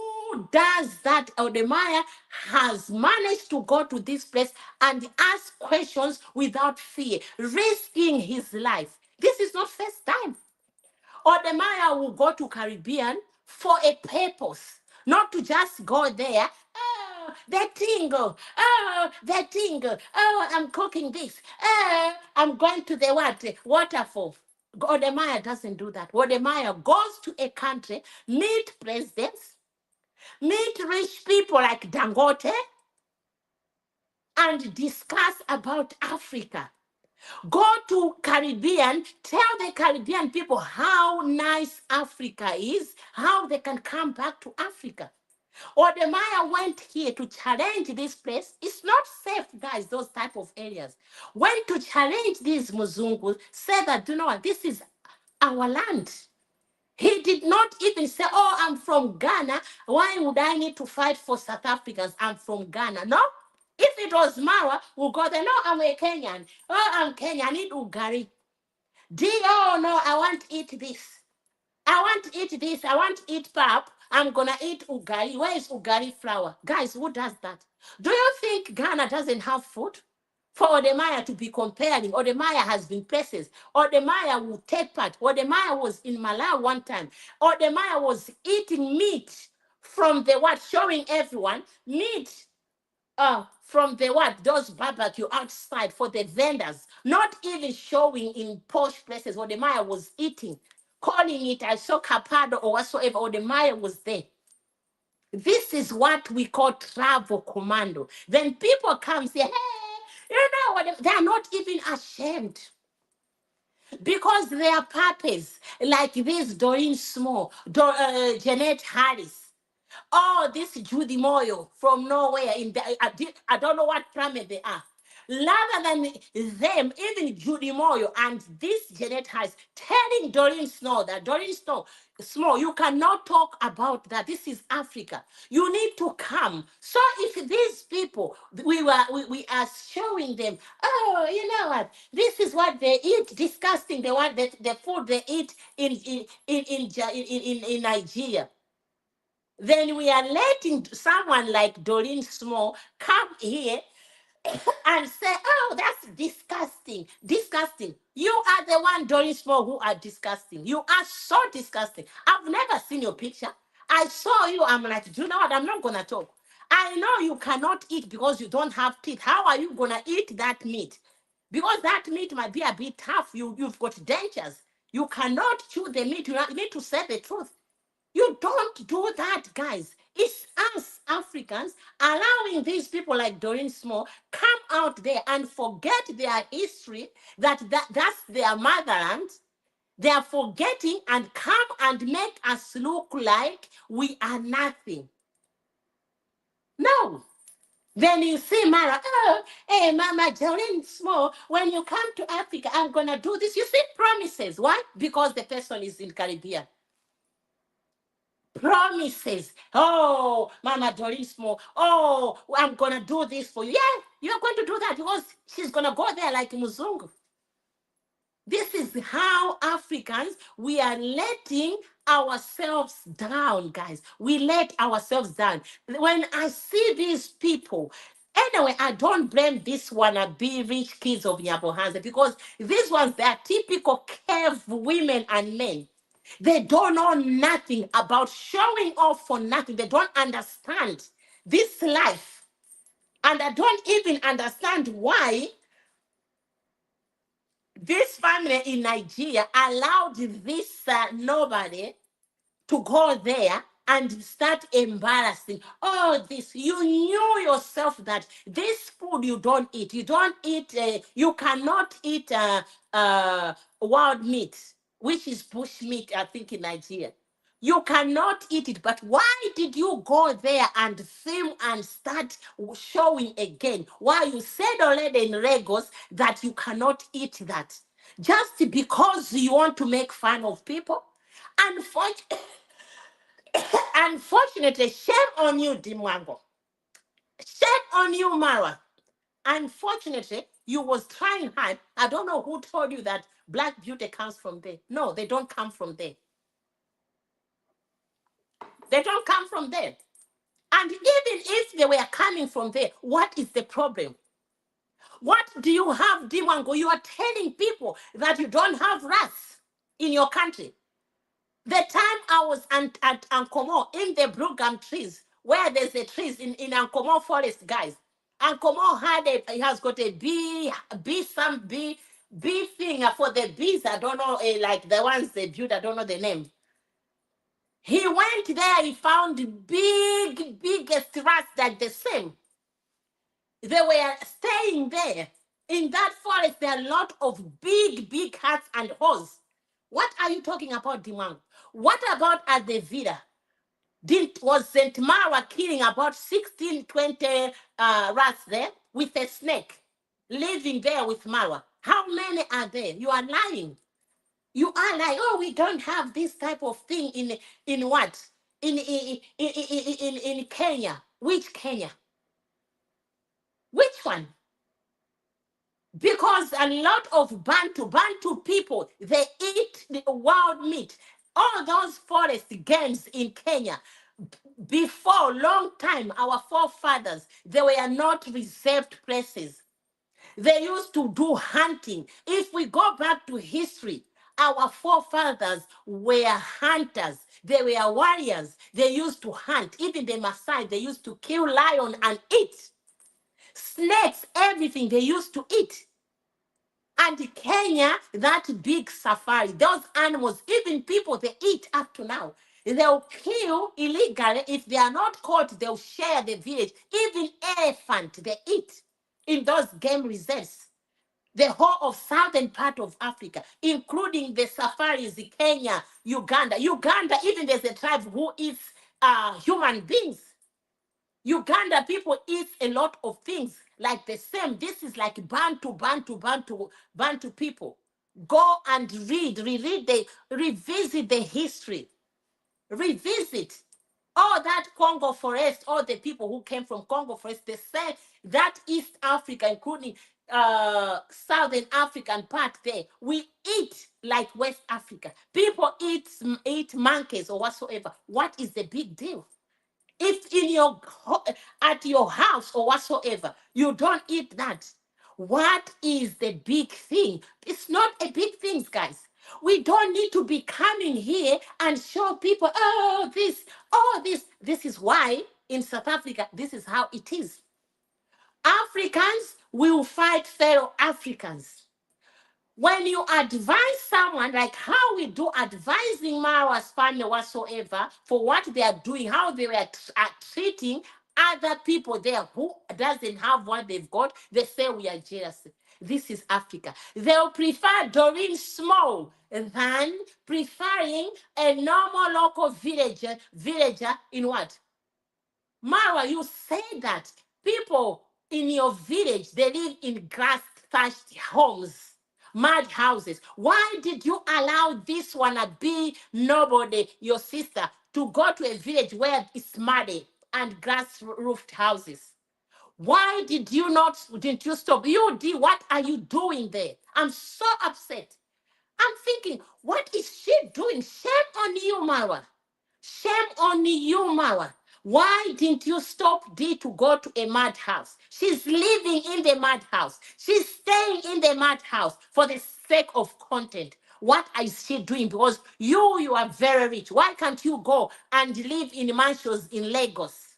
does that? Wodemaya has managed to go to this place and ask questions without fear, risking his life. This is not first time. Wodemaya will go to Caribbean for a purpose, not to just go there. Oh, the tingle. Oh, the tingle. Oh, I'm cooking this. Oh, I'm going to the what? Waterfall. Wodemaya doesn't do that. Wodemaya goes to a country, meet presidents, meet rich people like Dangote, and discuss about Africa. Go to Caribbean, tell the Caribbean people how nice Africa is, how they can come back to Africa. Wodemaya went here to challenge this place. It's not safe, guys, those type of areas. Went to challenge these Muzungus, said that, you know what, this is our land. He did not even say, oh, I'm from Ghana. Why would I need to fight for South Africans? I'm from Ghana. No. If it was Marwa, we'll go there. No, I'm a Kenyan. Oh, I'm Kenyan. I need Ugari. Oh, no, I want to eat this. I want to eat this. I want to eat pap. I'm going to eat Ugari. Where is Ugari flour? Guys, who does that? Do you think Ghana doesn't have food? For Wodemaya to be comparing, Wodemaya has been places. Wodemaya will take part. Wodemaya was in Malawi one time. Wodemaya was eating meat from the what, showing everyone meat from the what, those barbecue outside for the vendors, not even showing in posh places. Wodemaya was eating, calling it, I saw capado or whatsoever. Wodemaya was there. This is what we call travel commando. Then people come say, hey, you know what? They're not even ashamed because they are puppies like this Doreen Small, Jeanette Harris. Oh, this Judy Moyo from nowhere. I don't know what planet they are. Rather than them, even Judy Moyo and this Janet has telling Doreen Snow that Doreen Snow, Small, you cannot talk about that. This is Africa. You need to come. So if these people, we are showing them, oh, you know what? This is what they eat. Disgusting. They want the food they eat in Nigeria. Then we are letting someone like Doreen Small come here and say, oh, that's disgusting. Disgusting. You are the one, Doreen Small, who are disgusting. You are so disgusting. I've never seen your picture. I saw you. I'm like, do you know what? I'm not going to talk. I know you cannot eat because you don't have teeth. How are you going to eat that meat? Because that meat might be a bit tough. You've got dentures. You cannot chew the meat. You need to say the truth. You don't do that, guys. It's us Africans allowing these people like Doreen Small come out there and forget their history, that's their motherland. They are forgetting and come and make us look like we are nothing. No. Then you see Mara, oh, hey, Mama Doreen Small, when you come to Africa, I'm going to do this. You see promises. Why? Because the person is in Caribbean. Promises. Oh, Mama Doreen Small. Oh, I'm gonna do this for you. Yeah, you're going to do that because she's gonna go there like Muzungu. This is how Africans, we are letting ourselves down, guys. We let ourselves down. When I see these people, anyway, I don't blame this wannabe rich kids of Nyabohanza because these ones, they are typical cave women and men. They don't know nothing about showing off for nothing. They don't understand this life. And I don't even understand why this family in Nigeria allowed this nobody to go there and start embarrassing. Oh, this, you knew yourself that this food you don't eat. You don't eat, you cannot eat wild meat, which is bush meat, I think, in Nigeria. You cannot eat it, but why did you go there and film and start showing again? Why you said already in Lagos that you cannot eat that? Just because you want to make fun of people? Unfortunately, shame on you, Mwango. Shame on you, Marwa. Unfortunately, you was trying hard. I don't know who told you that black beauty comes from there. No, they don't come from there. They don't come from there. And even if they were coming from there, what is the problem? What do you have, Mwango? You are telling people that you don't have rats in your country. The time I was at Ankomo in the Brugam trees, where there's the trees in Ankomo forest, guys. Ankomo has got a bee thing for the bees. I don't know, like the ones they built, I don't know the name. He went there, he found biggest rats like the same. They were staying there In that forest, there are a lot of big, big cats and horses. What are you talking about, Dimang? What about at the Vida? Wasn't Marwa killing about 16, 20 rats there with a snake living there with Marwa? How many are there? You are lying. You are like, oh, we don't have this type of thing in what? In Kenya. Which Kenya? Which one? Because a lot of Bantu people, they eat the wild meat. All those forest games in Kenya, before long time, our forefathers, they were not reserved places. They used to do hunting. If we go back to history, our forefathers were hunters. They were warriors. They used to hunt. Even the Maasai, they used to kill lion and eat. Snakes, everything they used to eat. And Kenya, that big safari, those animals, even people, they eat up to now. They'll kill illegally. If they are not caught, they'll share the village. Even elephant, they eat in those game reserves. The whole of southern part of Africa, including the safaris, Kenya, Uganda. Uganda, even there's a tribe who eats human beings. Uganda people eat a lot of things like the same. This is like Bantu people. Go and revisit the history. Revisit all that Congo forest, all the people who came from Congo forest, they say that East Africa, including Southern African part there, we eat like West Africa. People eat monkeys or whatsoever. What is the big deal? If at your house or whatsoever, you don't eat that, what is the big thing? It's not a big thing, guys. We don't need to be coming here and show people, oh, this, oh, this. This is why in South Africa, this is how it is. Africans will fight fellow Africans. When you advise someone, like how we do advising Marwa's family whatsoever for what they are doing, how they are treating other people there who doesn't have what they've got, they say we are jealous. This is Africa. They'll prefer Doreen Small than preferring a normal local villager in what? Marwa, you say that people in your village, they live in grass-thatched homes, mud houses. Why did you allow this one to be nobody, your sister, to go to a village where it's muddy and grass-roofed houses? Why didn't you stop? You did, what are you doing there? I'm so upset. I'm thinking, what is she doing? Shame on you, Marwa. Shame on you, Marwa. Why didn't you stop D to go to a madhouse? She's living in the madhouse. She's staying in the madhouse for the sake of content. What is she doing? Because you are very rich. Why can't you go and live in mansions in Lagos?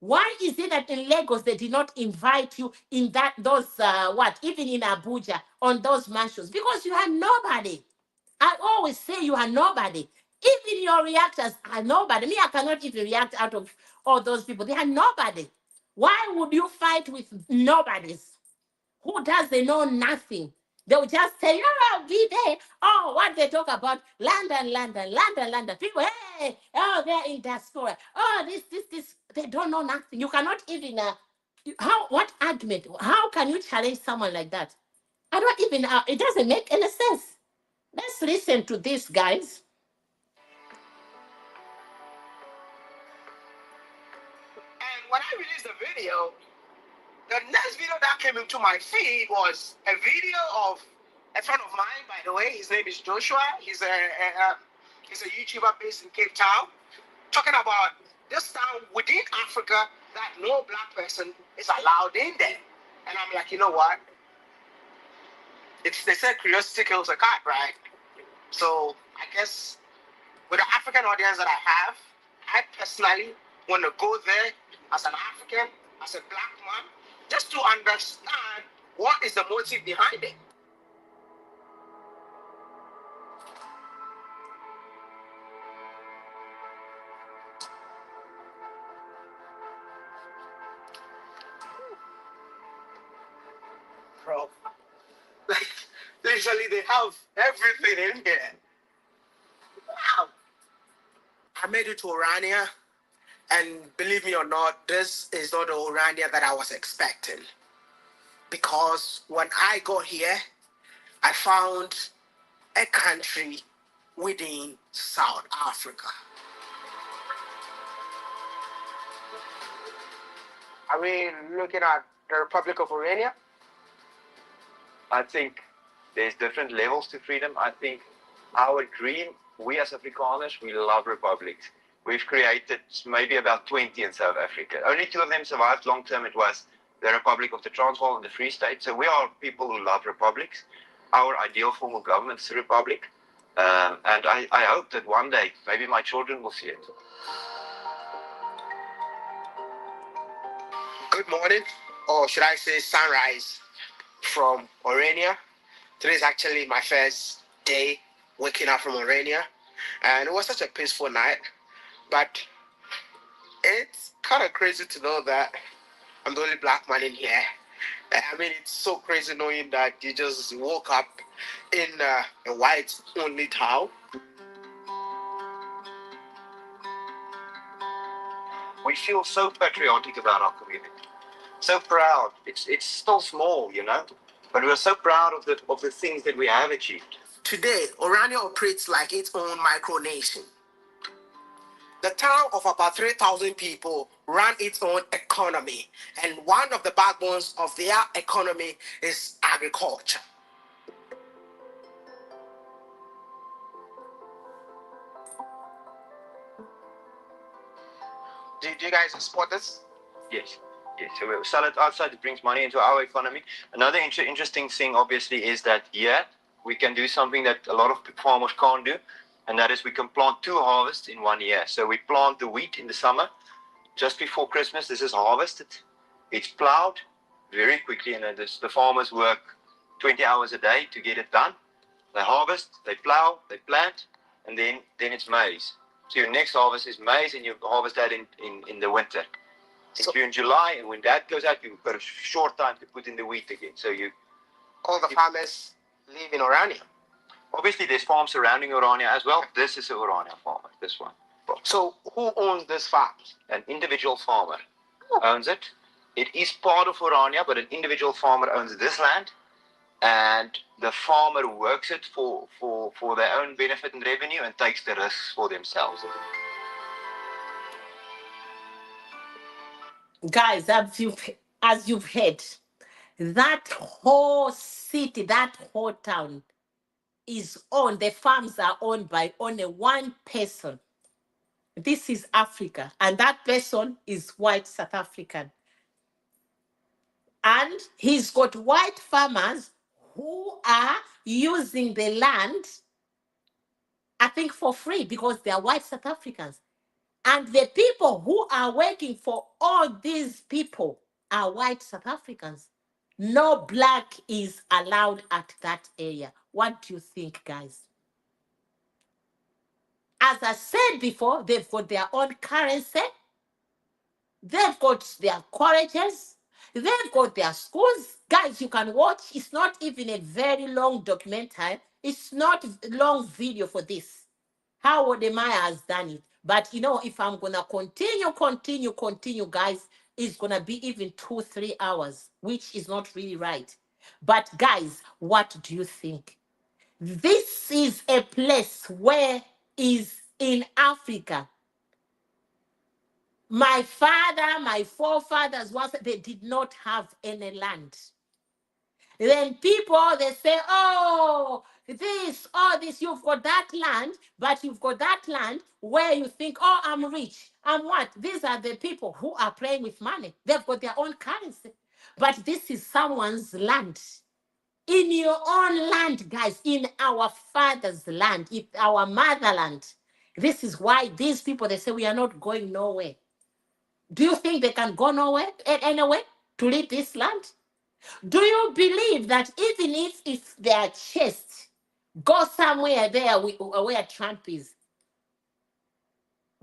Why is it that in Lagos they did not invite you in even in Abuja on those mansions? Because you are nobody. I always say you are nobody. Even your reactors are nobody. Me, I cannot even react out of all those people. They are nobody. Why would you fight with nobodies who doesn't know nothing? They'll just say, oh, I'll be there. Oh, what they talk about, London. People, hey, oh, they're in diaspora. Oh, this. They don't know nothing. You cannot even, what argument? How can you challenge someone like that? I don't even, it doesn't make any sense. Let's listen to this, guys. And when I released the video, the next video that came into my feed was a video of a friend of mine, by the way. His name is Joshua. He's a YouTuber based in Cape Town, talking about this town within Africa that no black person is allowed in there. And I'm like, you know what? They said curiosity kills a cat, right? So I guess with the African audience that I have, I personally want to go there as an African, as a black man, just to understand what is the motive behind it. bro. Like, literally, they have everything in here. Wow. I made it to Orania, and believe me or not, this is not the Orania that I was expecting. Because when I got here, I found a country within South Africa. Are we looking at the Republic of Orania? I think there's different levels to freedom. I think our dream, we as Afrikaners, we love republics. We've created maybe about 20 in South Africa. Only 2 of them survived long term. It was the Republic of the Transvaal and the Free State. So we are people who love republics. Our ideal form of government is a republic. And I hope that one day, maybe my children will see it. Good morning, or should I say sunrise, from Orania. Today is actually my first day waking up from Orania, and it was such a peaceful night. But it's kind of crazy to know that I'm the only black man in here. I mean, it's so crazy knowing that you just woke up in a white-only town. We feel so patriotic about our community, so proud. It's still small, you know, but we're so proud of the things that we have achieved. Today, Orania operates like its own micronation. The town of about 3,000 people run its own economy, and one of the backbones of their economy is agriculture. Do you guys support this? Yes. Yes. So we sell it outside. It brings money into our economy. Another interesting thing, obviously, is that here we can do something that a lot of farmers can't do, and that is we can plant 2 harvests in 1 year. So we plant the wheat in the summer. Just before Christmas, this is harvested. It's plowed very quickly, and the farmers work 20 hours a day to get it done. They harvest, they plow, they plant, and then it's maize. So your next harvest is maize, and you harvest that in the winter. So you're in July, and when that goes out, you've got a short time to put in the wheat again. So all the farmers live in Orania. Obviously, there's farms surrounding Orania as well. This is an Orania farmer, this one. So who owns this farm? An individual farmer owns it. It is part of Orania, but an individual farmer owns this land, and the farmer works it for their own benefit and revenue and takes the risks for themselves. Guys, as you've heard, that whole city, that whole town is owned, the farms are owned by only one person. This is Africa, and that person is white South African. And he's got white farmers who are using the land, I think, for free because they are white South Africans. And the people who are working for all these people are white South Africans. No black is allowed at that area. What do you think, guys? As I said before, they've got their own currency. They've got their colleges. They've got their schools. Guys, you can watch. It's not even a very long documentary. It's not a long video for this. How Wodemaya has done it. But, you know, if I'm going to continue, guys, it's going to be even 2-3 hours, which is not really right. But, guys, what do you think? This is a place where is in Africa. My father, my forefathers, they did not have any land. Then people, they say, oh, this, you've got that land, but you've got that land where you think, oh, I'm rich. I'm what? These are the people who are playing with money. They've got their own currency. But this is someone's land. In your own land, guys, in our father's land, in our motherland. This is why these people, they say, we are not going nowhere. Do you think they can go nowhere, anywhere, to leave this land? Do you believe that even if it's their chest, go somewhere there where Trump is?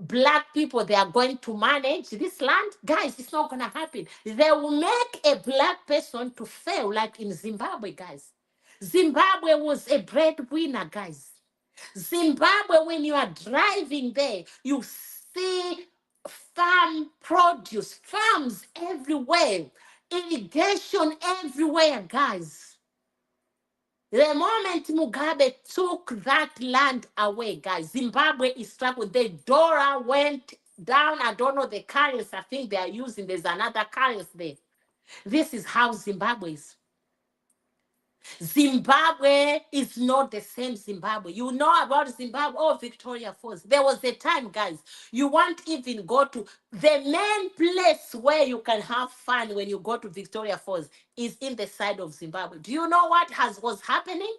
black people, they are going to manage this land. Guys, it's not going to happen. They will make a black person to fail, like in Zimbabwe, guys. Zimbabwe was a breadwinner, guys. Zimbabwe, when you are driving there, you see farm produce, farms everywhere, irrigation everywhere, guys. The moment Mugabe took that land away, guys, Zimbabwe is struggling. The dollar went down. I don't know the currency. I think they are using. There's another currency there. This is how Zimbabwe is. Zimbabwe is not the same Zimbabwe. You know about Zimbabwe, oh, Victoria Falls. There was a time, guys, you won't even go to the main place where you can have fun when you go to Victoria Falls is in the side of Zimbabwe. Do you know what was happening?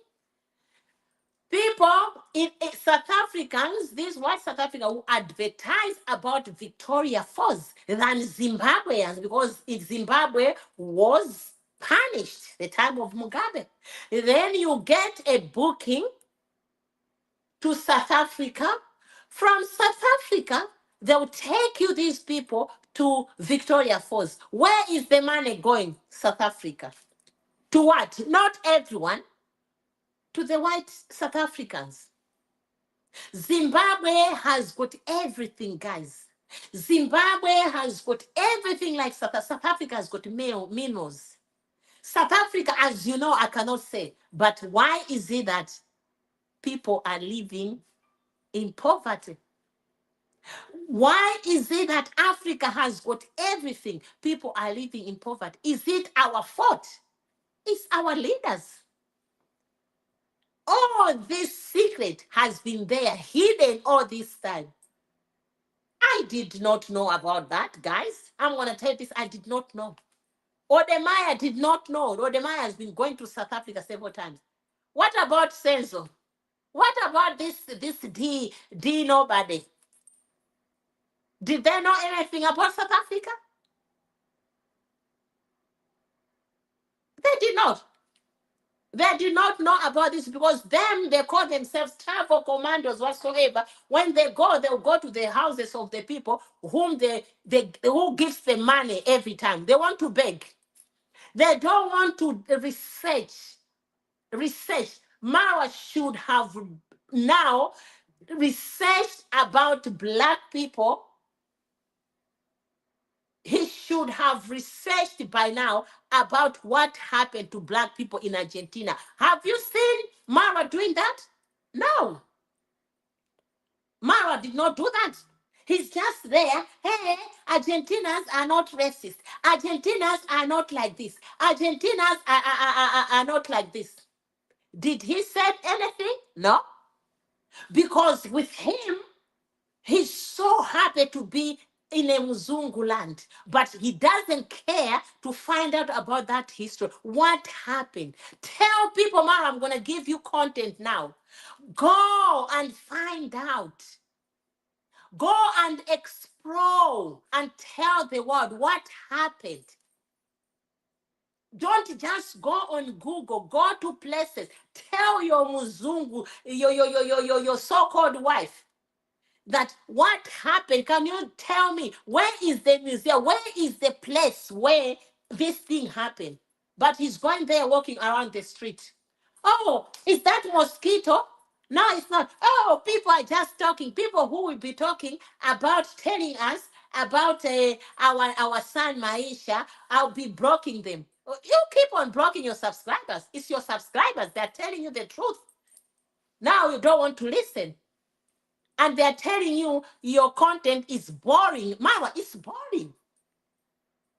People in South Africans, these white South Africa who advertise about Victoria Falls than Zimbabweans, because in Zimbabwe was punished the time of Mugabe. Then you get a booking to South Africa. From South Africa, they'll take you, these people, to Victoria Falls. Where is the money going? South Africa. To what? Not everyone. To the white South Africans. Zimbabwe has got everything, guys. Zimbabwe has got everything like South Africa has got minerals. South Africa, as you know, I cannot say. But why is it that people are living in poverty? Why is it that Africa has got everything? People are living in poverty. Is it our fault? It's our leaders. All this secret has been there, hidden all this time. I did not know about that, guys. I'm going to tell you this. I did not know. Wodemaya did not know. Wodemaya has been going to South Africa several times. What about Senzo? What about this D nobody? Did they know anything about South Africa? They did not. They did not know about this because they call themselves travel commandos whatsoever. When they go, they'll go to the houses of the people who gives them money every time. They want to beg. They don't want to research. Marwa should have now researched about black people. He should have researched by now about what happened to black people in Argentina. Have you seen Marwa doing that? No. Marwa did not do that. He's just there. Hey, Argentinians are not racist. Argentinians are not like this. Argentinians are not like this. Did he say anything? No. Because with him, he's so happy to be in a Mzungu land, but he doesn't care to find out about that history. What happened? Tell people, Mara, I'm going to give you content now. Go and find out. Go and explore and tell the world what happened. Don't just go on Google. Go to places. Tell your Mzungu, your so-called wife, that what happened. Can you tell me where is the museum? Where is the place where this thing happened? But he's going there walking around the street. Oh, is that mosquito? No, it's not. Oh, people are just talking. People who will be talking about telling us about our son Maisha. I'll be blocking them. You keep on blocking your subscribers. It's your subscribers that are telling you the truth. Now you don't want to listen. And they're telling you your content is boring. Marwa, it's boring.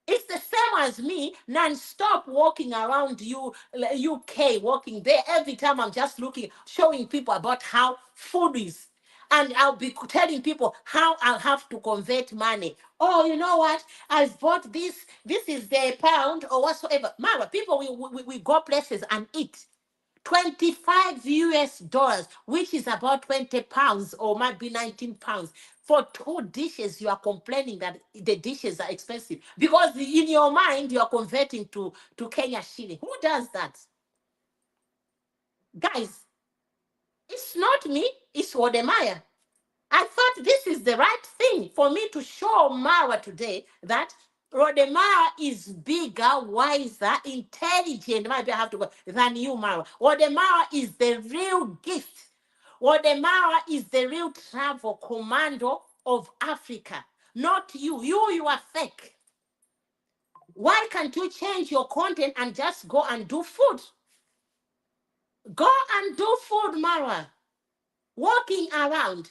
It's the same as me, non-stop walking around UK, walking there. Every time I'm just looking, showing people about how food is. And I'll be telling people how I have to convert money. Oh, you know what? I've bought this. This is the pound or whatsoever. Marwa, people, we go places and eat. $25, which is about 20 pounds or might be 19 pounds. For 2 dishes, you are complaining that the dishes are expensive because in your mind, you are converting to Kenya shilling. Who does that? Guys, it's not me, it's Wodemaya. I thought this is the right thing for me to show Marwa today that Wodemaya is bigger, wiser, intelligent, maybe I have to go, than you, Marwa. Wodemaya is the real gift. Wodemaya is the real travel commando of Africa, not you. You are fake. Why can't you change your content and just go and do food? Go and do food, Marwa. Walking around.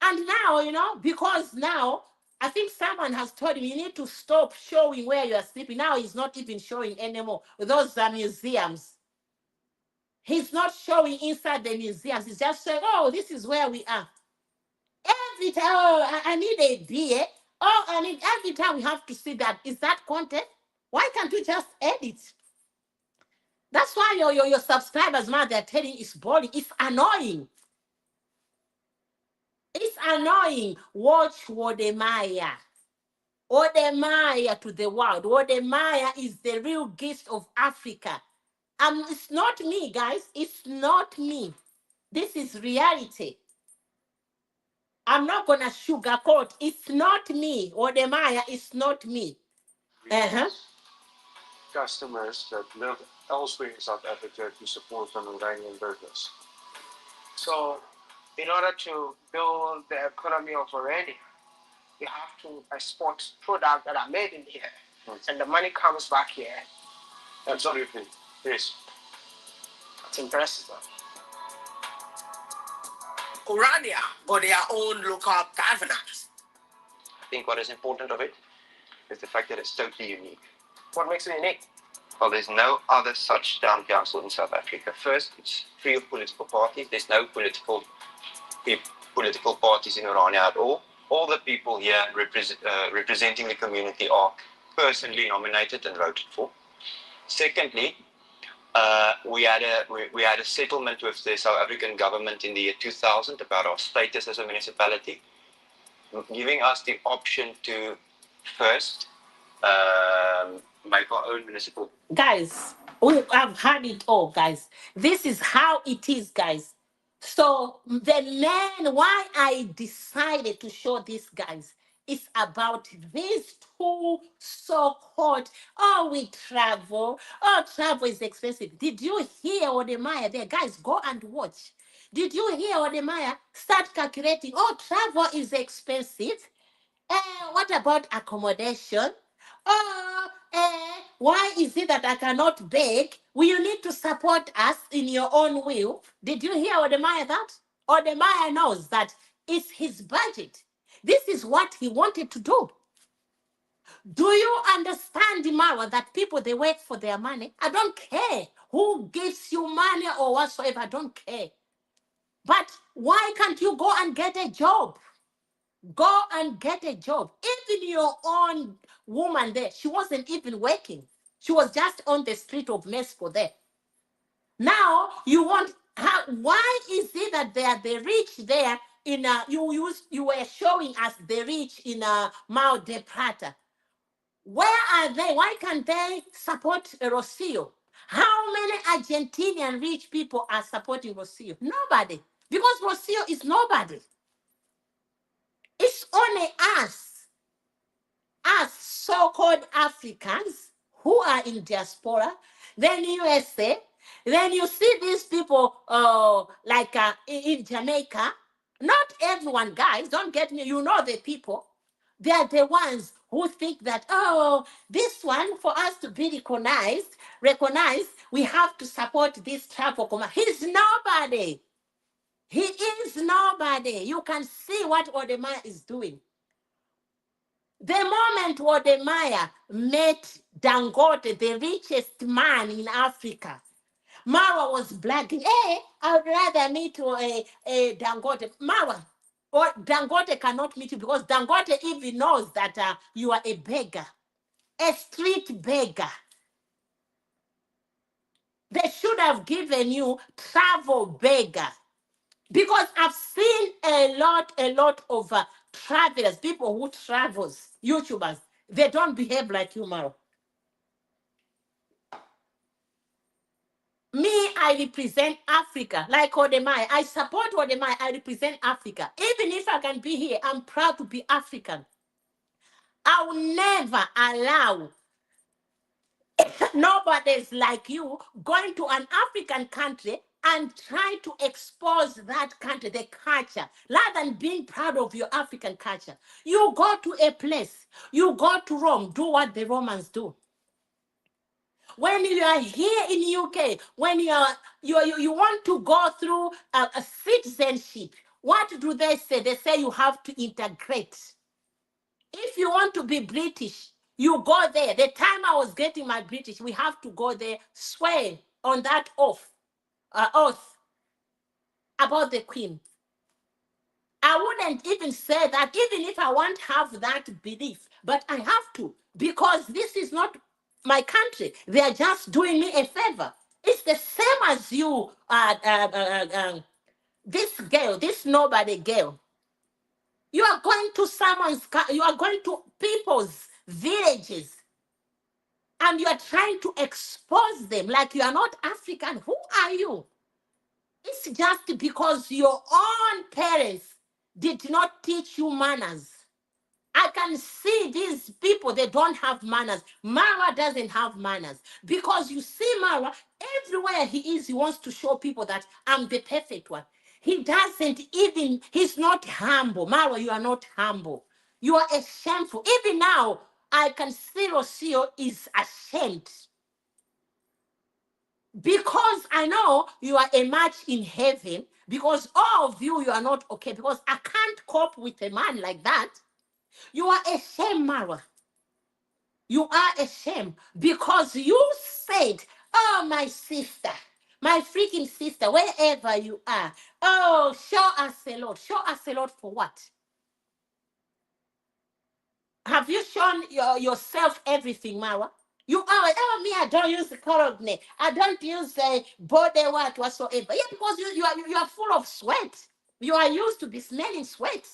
And now, you know, because now I think someone has told him you need to stop showing where you are sleeping. Now he's not even showing anymore. Those are museums. He's not showing inside the museums. He's just saying, oh, this is where we are. Every time, oh, I need a beer. Oh, I need, every time we have to see that. Is that content? Why can't you just edit? That's why your subscribers, man, they're telling you it's boring. It's annoying. It's annoying. Watch Wodemaya. Wodemaya to the world. Wodemaya is the real gift of Africa. It's not me, guys. It's not me. This is reality. I'm not going to sugarcoat. It's not me. Wodemaya is not me. Customers that live elsewhere in South Africa to support an Oranian business. So, in order to build the economy of Orania, you have to export products that are made in here, and the money comes back here. Absolutely, yes. That's impressive. Orania got their own local governance. I think what is important of it is the fact that it's totally unique. What makes it unique? Well, there's no other such town council in South Africa. First, it's free of political parties. There's no political parties in Orania at all. All the people here representing the community are personally nominated and voted for. Secondly, we had a settlement with the South African government in the year 2000 about our status as a municipality, giving us the option to first make our own municipal. Guys, I've had it all, guys. This is how it is, guys. So the man, why I decided to show these guys is about these two so-called, oh, we travel. Oh, travel is expensive. Did you hear Wodemaya there? Guys, go and watch. Did you hear Wodemaya start calculating? Oh, travel is expensive. What about accommodation? Why is it that I cannot beg? Will you need to support us in your own will? Did you hear Wodemaya that? Wodemaya knows that it's his budget. This is what he wanted to do. Do you understand, Marwa, that people, they work for their money? I don't care who gives you money or whatsoever. I don't care. But why can't you go and get a job? Go and get a job. Even your own woman there, she wasn't even working. She was just on the street of Mexico there. Now you want how? Why is it that they are the rich there in you were showing us the rich in Mar del Plata? Where are they? Why can't they support Rocio? How many Argentinian rich people are supporting Rocio? Nobody, because Rocio is nobody. It's only us so-called Africans who are in diaspora, then USA, then you see these people like in Jamaica. Not everyone, guys, don't get me, you know the people. They are the ones who think that, oh, this one, for us to be recognized, we have to support this travel command. He's nobody. He is nobody. You can see what Wodemaya is doing. The moment Wodemaya met Dangote, the richest man in Africa, Marwa was bragging, hey, I would rather meet a Dangote. Marwa, or Dangote cannot meet you because Dangote even knows that you are a beggar, a street beggar. They should have given you travel beggar. Because I've seen a lot of travelers, people who travels, YouTubers, they don't behave like you, Maro. Me, I represent Africa, like Wodemaya. I support Wodemaya. I represent Africa. Even if I can be here, I'm proud to be African. I will never allow nobody's like you going to an African country and try to expose that country, the culture, rather than being proud of your African culture. You go to a place, you go to Rome, do what the Romans do. When you are here in UK, when you want to go through a citizenship, what do they say? They say you have to integrate. If you want to be British, you go there. The time I was getting my British, we have to go there, swear on that oath about the Queen. I wouldn't even say that, even if I won't have that belief, but I have to, because this is not my country. They are just doing me a favor. It's the same as you, this girl, this nobody girl. You are going to you are going to people's villages, and you are trying to expose them like you are not African. Who are you? It's just because your own parents did not teach you manners. I can see these people, they don't have manners. Marwa doesn't have manners. Because you see Marwa, everywhere he is, he wants to show people that I'm the perfect one. He doesn't even, he's not humble. Marwa, you are not humble. You are shameful. Even now, I can see Rocio is ashamed. Because I know you are a match in heaven, because all of you, you are not okay, because I can't cope with a man like that. You are a shame, Marwa. You are a shame, because you said, oh, my sister, my freaking sister, wherever you are, oh, show us a lot. Show us a lot for what? Have you shown yourself everything, Marwa? You are, oh, me, I don't use the cologne. I don't use body what whatsoever. Yeah, because you are full of sweat. You are used to be smelling sweat.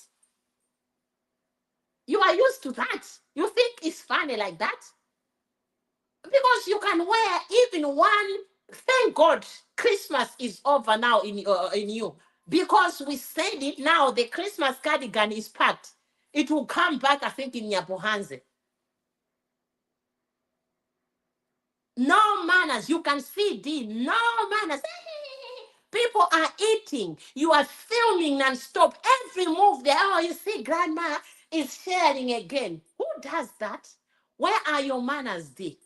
You are used to that. You think it's funny like that? Because you can wear even one. Thank God, Christmas is over now in you. Because we said it now, the Christmas cardigan is packed. It will come back, I think, in Nyabohanze. No manners. You can see D. No manners. People are eating. You are filming non-stop. Every move there. Oh, you see, grandma is sharing again. Who does that? Where are your manners, D?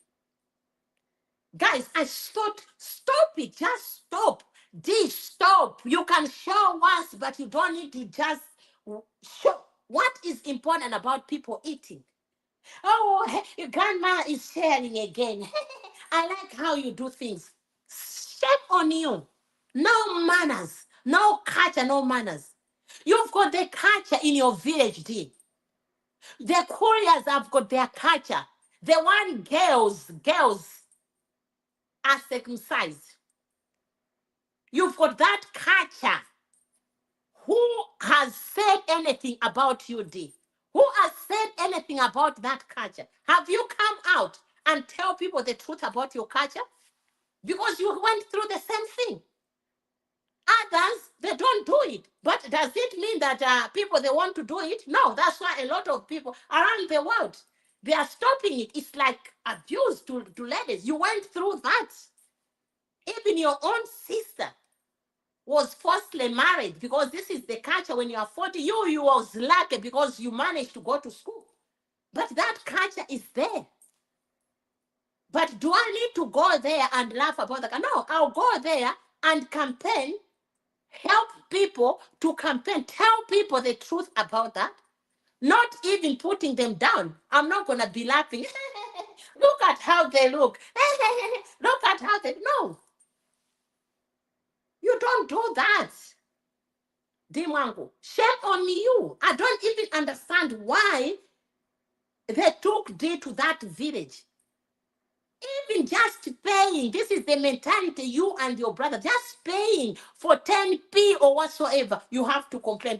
Guys, I thought, stop it. Just stop. D, stop. You can show once, but you don't need to just show. What is important about people eating? Oh, your grandma is sharing again. I like how you do things. Shame on you. No manners. No culture, no manners. You've got the culture in your village, D. The couriers have got their culture. The one girls are circumcised. You've got that culture. Who has said anything about you, D? Who has said anything about that culture? Have you come out and tell people the truth about your culture? Because you went through the same thing. Others, they don't do it. But does it mean that people, they want to do it? No, that's why a lot of people around the world, they are stopping it. It's like abuse to ladies. You went through that. Even your own sister was forcibly married, because this is the culture. When you are 40, you was lucky because you managed to go to school. But that culture is there. But do I need to go there and laugh about that? No, I'll go there and campaign, help people to campaign, tell people the truth about that, not even putting them down. I'm not going to be laughing. Look at how they look. Look at how they... No. You don't do that. Mwango, shame on you. I don't even understand why they took D to that village. Even just paying, this is the mentality, you and your brother, just paying for 10p or whatsoever, you have to complain.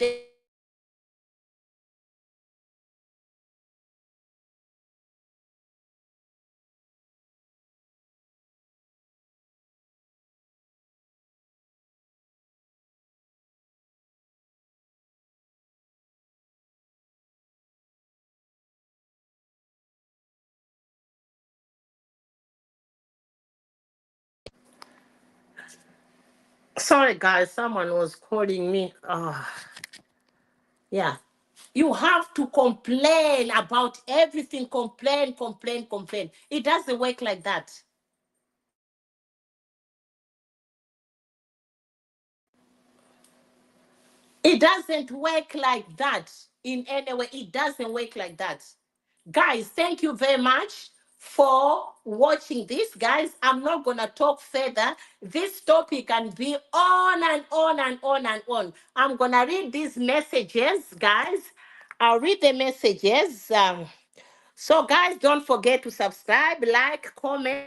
Sorry, guys, someone was calling me. Yeah. You have to complain about everything. Complain, complain, complain. It doesn't work like that. It doesn't work like that in any way. It doesn't work like that. Guys, thank you very much for watching this. Guys, I'm not going to talk further. This topic can be on and on and on and on. I'm going to read these messages, guys. I'll read the messages. So, guys, don't forget to subscribe, like, comment.